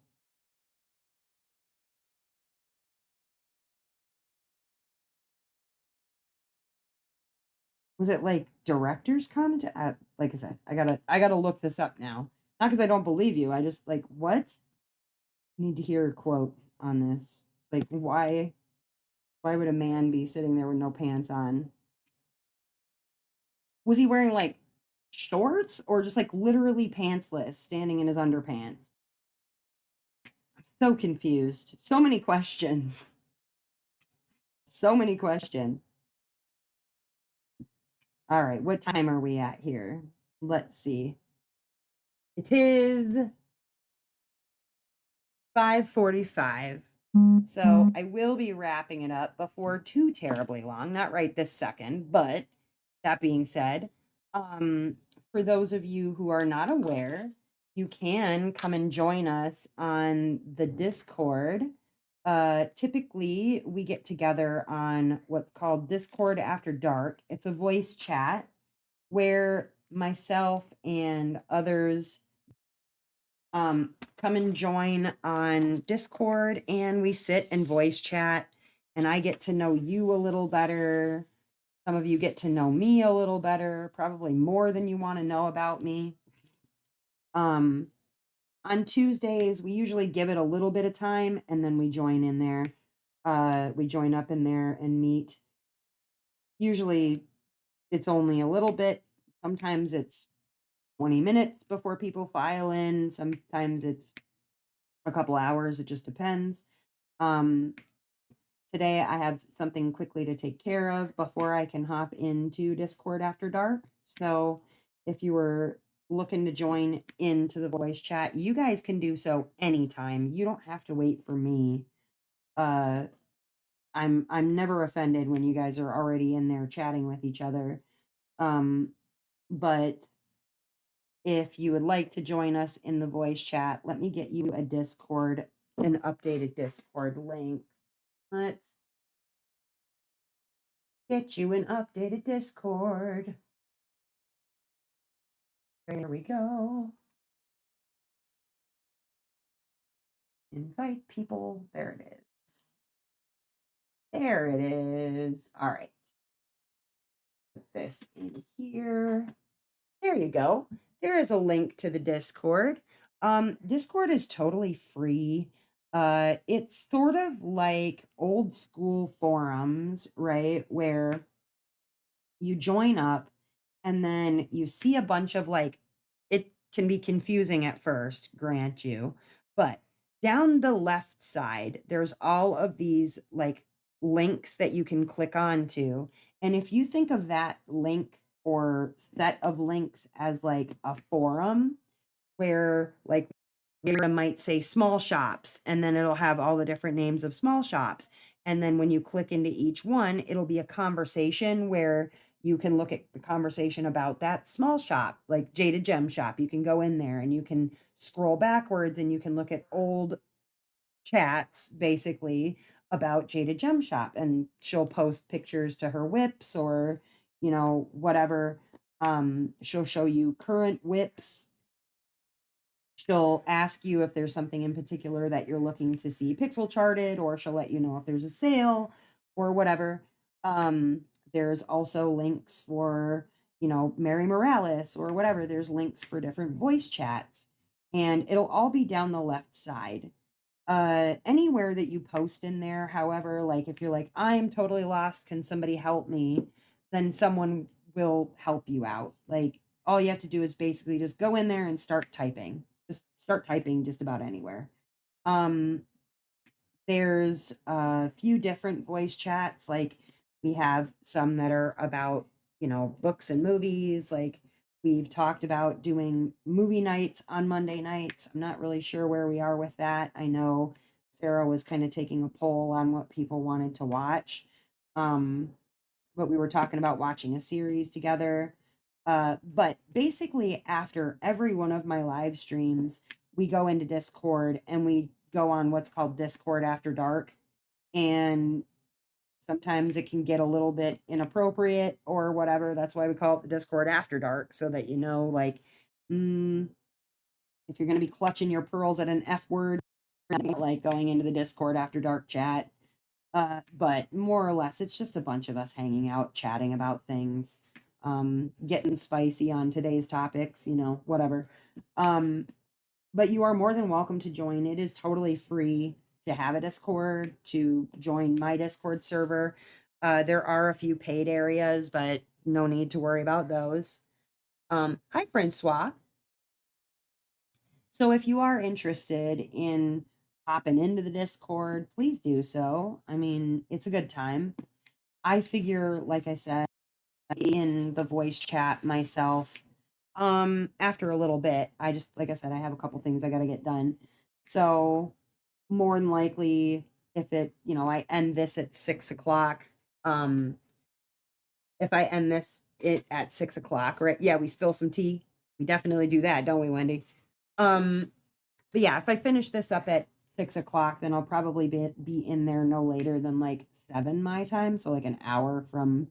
Was it like director's comment? Like I said, I gotta look this up now. Not because I don't believe you. I just like what? I need to hear a quote on this. Like why would a man be sitting there with no pants on? Was he wearing like shorts or just like literally pantsless, standing in his underpants? I'm so confused. So many questions. So many questions. All right, what time are we at here? Let's see. It is 5:45. So I will be wrapping it up before too terribly long, not right this second, but that being said, for those of you who are not aware, you can come and join us on the Discord. Typically we get together on what's called Discord After Dark. It's a voice chat where myself and others come and join on Discord and we sit and voice chat and I get to know you a little better. Some of you get to know me a little better, probably more than you want to know about me. On Tuesdays, we usually give it a little bit of time and then we join in there. We join up in there and meet. Usually it's only a little bit. Sometimes it's 20 minutes before people file in. Sometimes it's a couple hours. It just depends. Today I have something quickly to take care of before I can hop into Discord After Dark. So if you were looking to join into the voice chat, you guys can do so anytime. You don't have to wait for me. I'm never offended when you guys are already in there chatting with each other. But if you would like to join us in the voice chat, let me get you a Discord, an updated Discord link. Let's get you an updated Discord. There we go. Invite people. There it is. There it is. All right. Put this in here. There you go. There is a link to the Discord. Discord is totally free. It's sort of like old school forums, right? Where you join up and then you see a bunch of like, it can be confusing at first, grant you, but down the left side, there's all of these like links that you can click onto. And if you think of that link or set of links as like a forum where like it might say small shops and then it'll have all the different names of small shops. And then when you click into each one, it'll be a conversation where you can look at the conversation about that small shop, like Jada Gem Shop. You can go in there and you can scroll backwards and you can look at old chats basically about Jada Gem Shop and she'll post pictures to her whips or, you know, whatever. She'll show you current whips. She'll ask you if there's something in particular that you're looking to see pixel charted, or she'll let you know if there's a sale or whatever. There's also links for, you know, Mary Morales or whatever. There's links for different voice chats, and it'll all be down the left side. Anywhere that you post in there, however, like if you're like, I'm totally lost, can somebody help me? Then someone will help you out. Like all you have to do is basically just go in there and start typing. Just start typing just about anywhere. There's a few different voice chats. Like we have some that are about, you know, books and movies. Like we've talked about doing movie nights on Monday nights. I'm not really sure where we are with that. I know Sarah was kind of taking a poll on what people wanted to watch. But we were talking about watching a series together. But basically, after every one of my live streams, we go into Discord and we go on what's called Discord After Dark. And sometimes it can get a little bit inappropriate or whatever. That's why we call it the Discord After Dark, so that you know, like, if you're going to be clutching your pearls at an F word, like going into the Discord After Dark chat. But more or less, it's just a bunch of us hanging out, chatting about things, getting spicy on today's topics, whatever. But you are more than welcome to join. It is totally free to have a Discord, to join my Discord server. There are a few paid areas, but no need to worry about those. Hi, Francois. So if you are interested in hopping into the Discord, please do so. I mean, it's a good time. I figure, like I said, in the voice chat myself, after a little bit, I just, like I said, I have a couple things I got to get done. So more than likely, if I end this at 6 o'clock, if I end it at 6 o'clock, right? Yeah, we spill some tea. We definitely do that, don't we, Wendy? But yeah, if I finish this up at 6 o'clock, then I'll probably be in there no later than like 7 my time. So like an hour from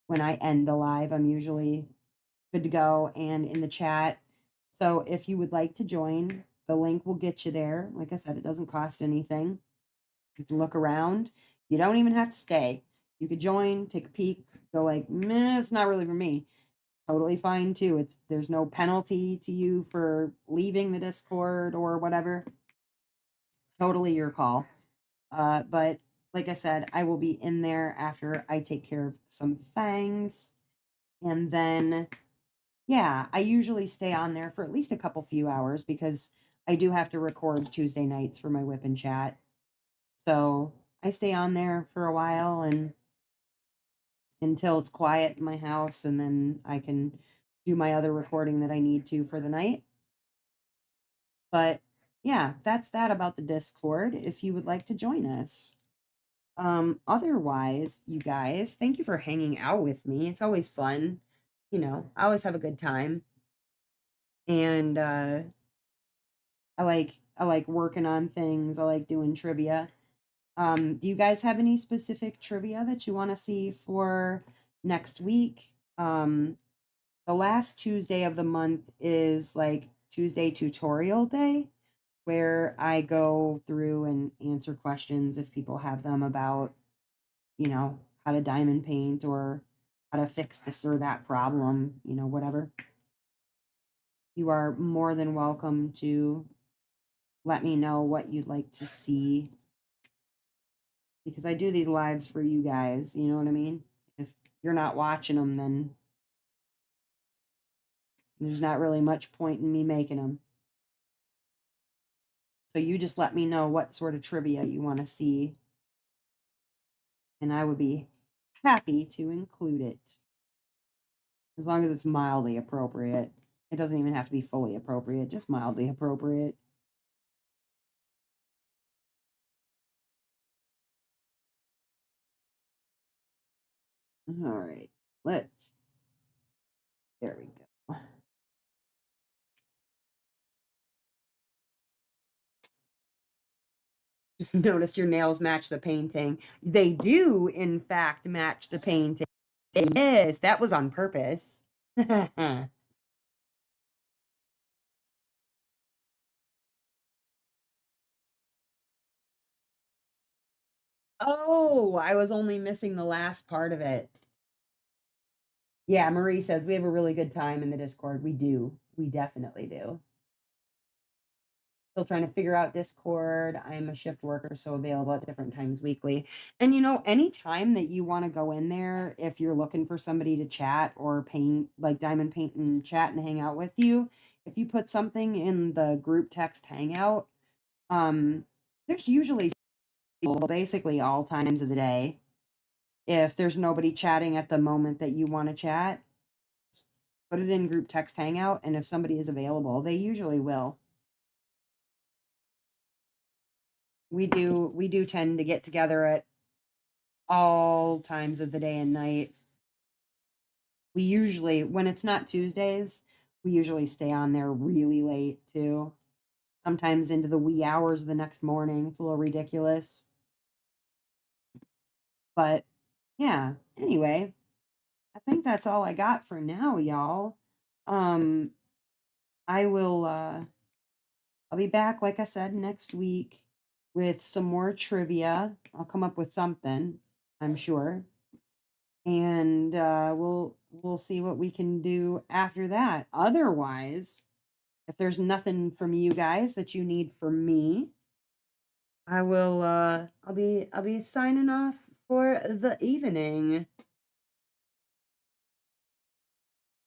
when I end the live, I'm usually good to go and in the chat. So if you would like to join, the link will get you there. Like I said, it doesn't cost anything. You can look around. You don't even have to stay. You could join, take a peek, go like, meh, it's not really for me. Totally fine too. There's no penalty to you for leaving the Discord or whatever. Totally your call. But like I said, I will be in there after I take care of some things. And then, yeah, I usually stay on there for at least a few hours because I do have to record Tuesday nights for my whip and chat. So I stay on there for a while and until it's quiet in my house, and then I can do my other recording that I need to for the night. But yeah, that's that about the Discord if you would like to join us. Otherwise, you guys, thank you for hanging out with me. It's always fun. I always have a good time. And I like working on things. I like doing trivia. Do you guys have any specific trivia that you want to see for next week? The last Tuesday of the month is like Tuesday tutorial day, where I go through and answer questions if people have them about, how to diamond paint or how to fix this or that problem, whatever. You are more than welcome to let me know what you'd like to see, because I do these lives for you guys, you know what I mean? If you're not watching them, then there's not really much point in me making them. So you just let me know what sort of trivia you want to see, and I would be happy to include it. As long as it's mildly appropriate. It doesn't even have to be fully appropriate, just mildly appropriate. All right, there we go. Just noticed your nails match the painting. They do, in fact, match the painting. Yes, that was on purpose. Oh, I was only missing the last part of it. Yeah, Marie says we have a really good time in the Discord. We do. We definitely do. Still trying to figure out Discord. I'm a shift worker, so available at different times weekly. And any time that you want to go in there, if you're looking for somebody to chat or paint, like diamond paint and chat and hang out with you, if you put something in the group text hangout, there's usually basically all times of the day. If there's nobody chatting at the moment that you want to chat, put it in group text hangout, and if somebody is available, they usually will. We do tend to get together at all times of the day and night. We usually, when it's not Tuesdays, we usually stay on there really late too. sometimes into the wee hours of the next morning. It's a little ridiculous. But yeah, anyway, I think that's all I got for now, y'all. Um, I will I'll be back, like I said, next week with some more trivia. I'll come up with something, I'm sure. And we'll see what we can do after that. Otherwise, if there's nothing from you guys that you need from me, I will I'll be signing off for the evening.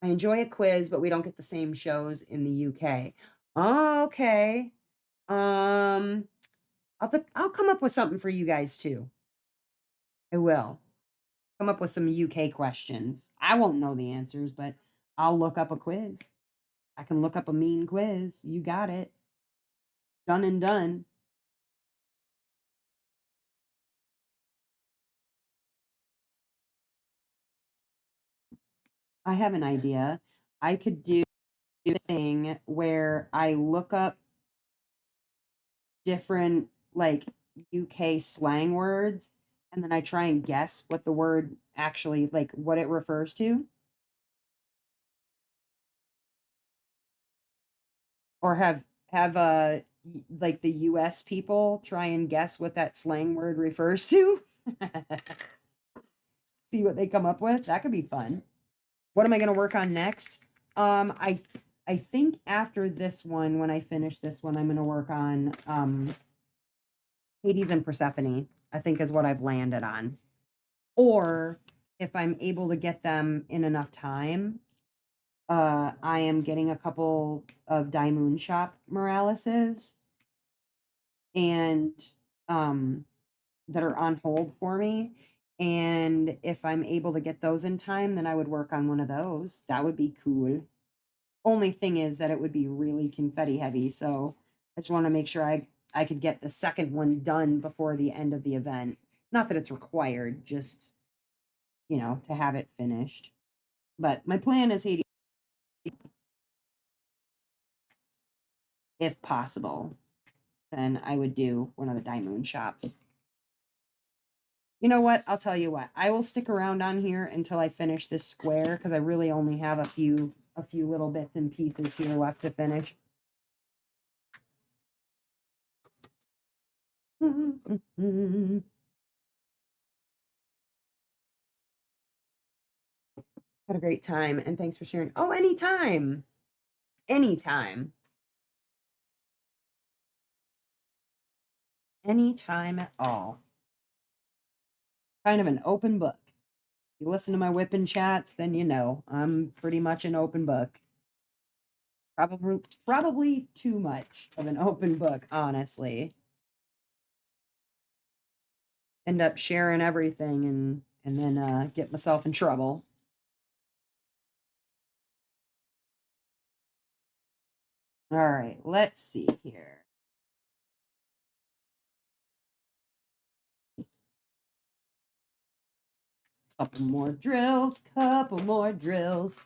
I enjoy a quiz, but we don't get the same shows in the UK. Okay. Um I'll come up with something for you guys too. I will. Come up with some UK questions. I won't know the answers, but I'll look up a quiz. I can look up a mean quiz. You got it. Done and done. I have an idea. I could do a thing where I look up different like UK slang words and then I try and guess what the word actually like what it refers to. Or have like the US people try and guess what that slang word refers to. See what they come up with. That could be fun. What am I going to work on next? I think after this one, when I finish this one, I'm going to work on Hades and Persephone. I think is what I've landed on. Or if I'm able to get them in enough time, I am getting a couple of Daimoon Shop Moraleses and that are on hold for me. And if I'm able to get those in time, then I would work on one of those. That would be cool. Only thing is that it would be really confetti heavy. So I just want to make sure I could get the second one done before the end of the event. Not that it's required, just, you know, to have it finished. But my plan is Hades, if possible, then I would do one of the Daimoon shops. You know what? I'll tell you what. I will stick around on here until I finish this square because I really only have a few little bits and pieces here left to finish. Had a great time and thanks for sharing. Oh, anytime. Anytime. Anytime at all. Kind of an open book. You listen to my whipping chats, then you know I'm pretty much an open book. Probably too much of an open book, honestly. End up sharing everything and then get myself in trouble. All right, let's see here. Couple more drills, couple more drills.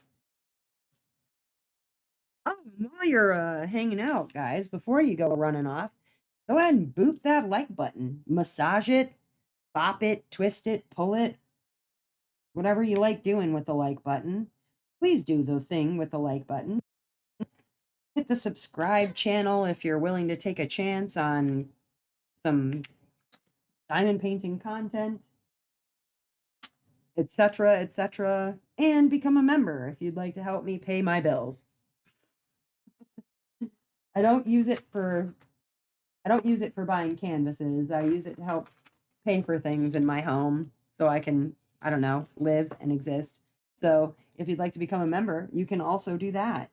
Oh, while you're hanging out, guys, before you go running off, go ahead and boop that like button. Massage it, bop it, twist it, pull it. Whatever you like doing with the like button. Please do the thing with the like button. Hit the subscribe channel if you're willing to take a chance on some diamond painting content, etc., and become a member if you'd like to help me pay my bills. I don't use it for buying canvases. I use it to help pay for things in my home so I can, I don't know, live and exist. So, if you'd like to become a member, you can also do that.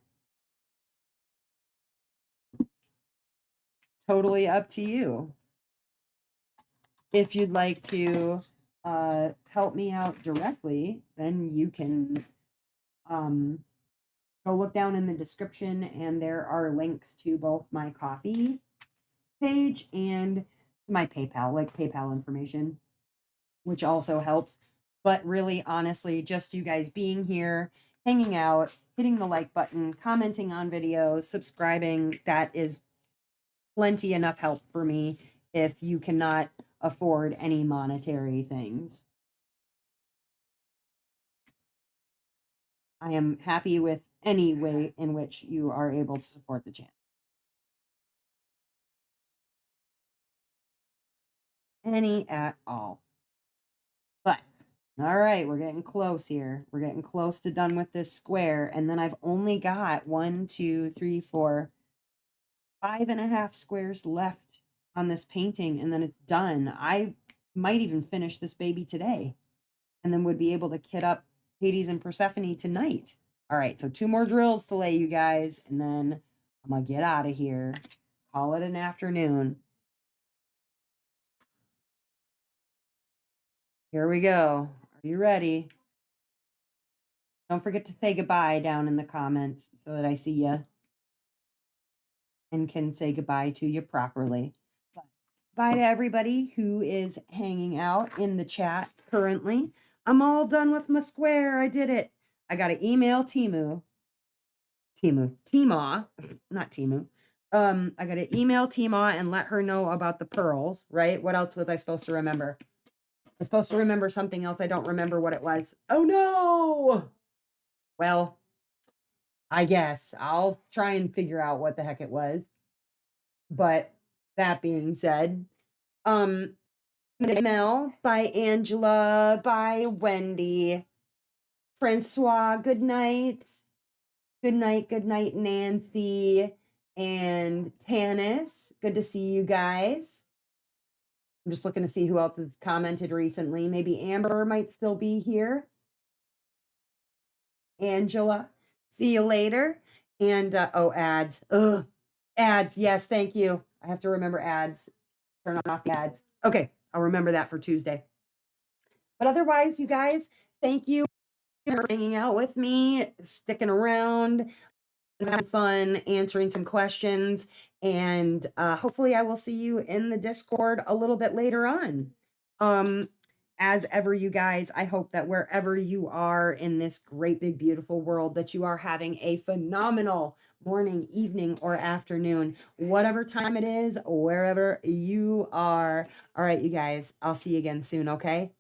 Totally up to you. If you'd like to help me out directly, then you can go look down in the description and there are links to both my coffee page and my PayPal, like PayPal information, which also helps. But really, honestly, just you guys being here, hanging out, hitting the like button, commenting on videos, subscribing, that is plenty enough help for me if you cannot afford any monetary things. I am happy with any way in which you are able to support the channel. Any at all. But all right, we're getting close here. We're getting close to done with this square. And then I've only got 1, 2, 3, 4, 5.5 squares left on this painting, and then it's done. I might even finish this baby today, and then would be able to kit up Hades and Persephone tonight. All right, so 2 more drills to lay, you guys, and then I'm gonna get out of here. Call it an afternoon. Here we go. Are you ready? Don't forget to say goodbye down in the comments so that I see you and can say goodbye to you properly. Bye to everybody who is hanging out in the chat currently. I'm all done with my square. I did it. I got to email Timu, not Timu. I got to email Tima and let her know about the pearls, right? What else was I supposed to remember? I was supposed to remember something else. I don't remember what it was. Oh no. Well, I guess I'll try and figure out what the heck it was. But that being said, Mel by Angela, by Wendy, Francois, good night. Good night, Nancy and Tanis. Good to see you guys. I'm just looking to see who else has commented recently. Maybe Amber might still be here. Angela, see you later. And oh, ads. Ugh. Ads. Yes, thank you. I have to remember ads. Turn off the ads. Okay, I'll remember that for Tuesday. But otherwise, you guys, thank you for hanging out with me, sticking around, having fun, answering some questions, and hopefully I will see you in the Discord a little bit later on. As ever, you guys, I hope that wherever you are in this great, big, beautiful world, that you are having a phenomenal morning, evening, or afternoon, whatever time it is, wherever you are. All right, you guys, I'll see you again soon, okay?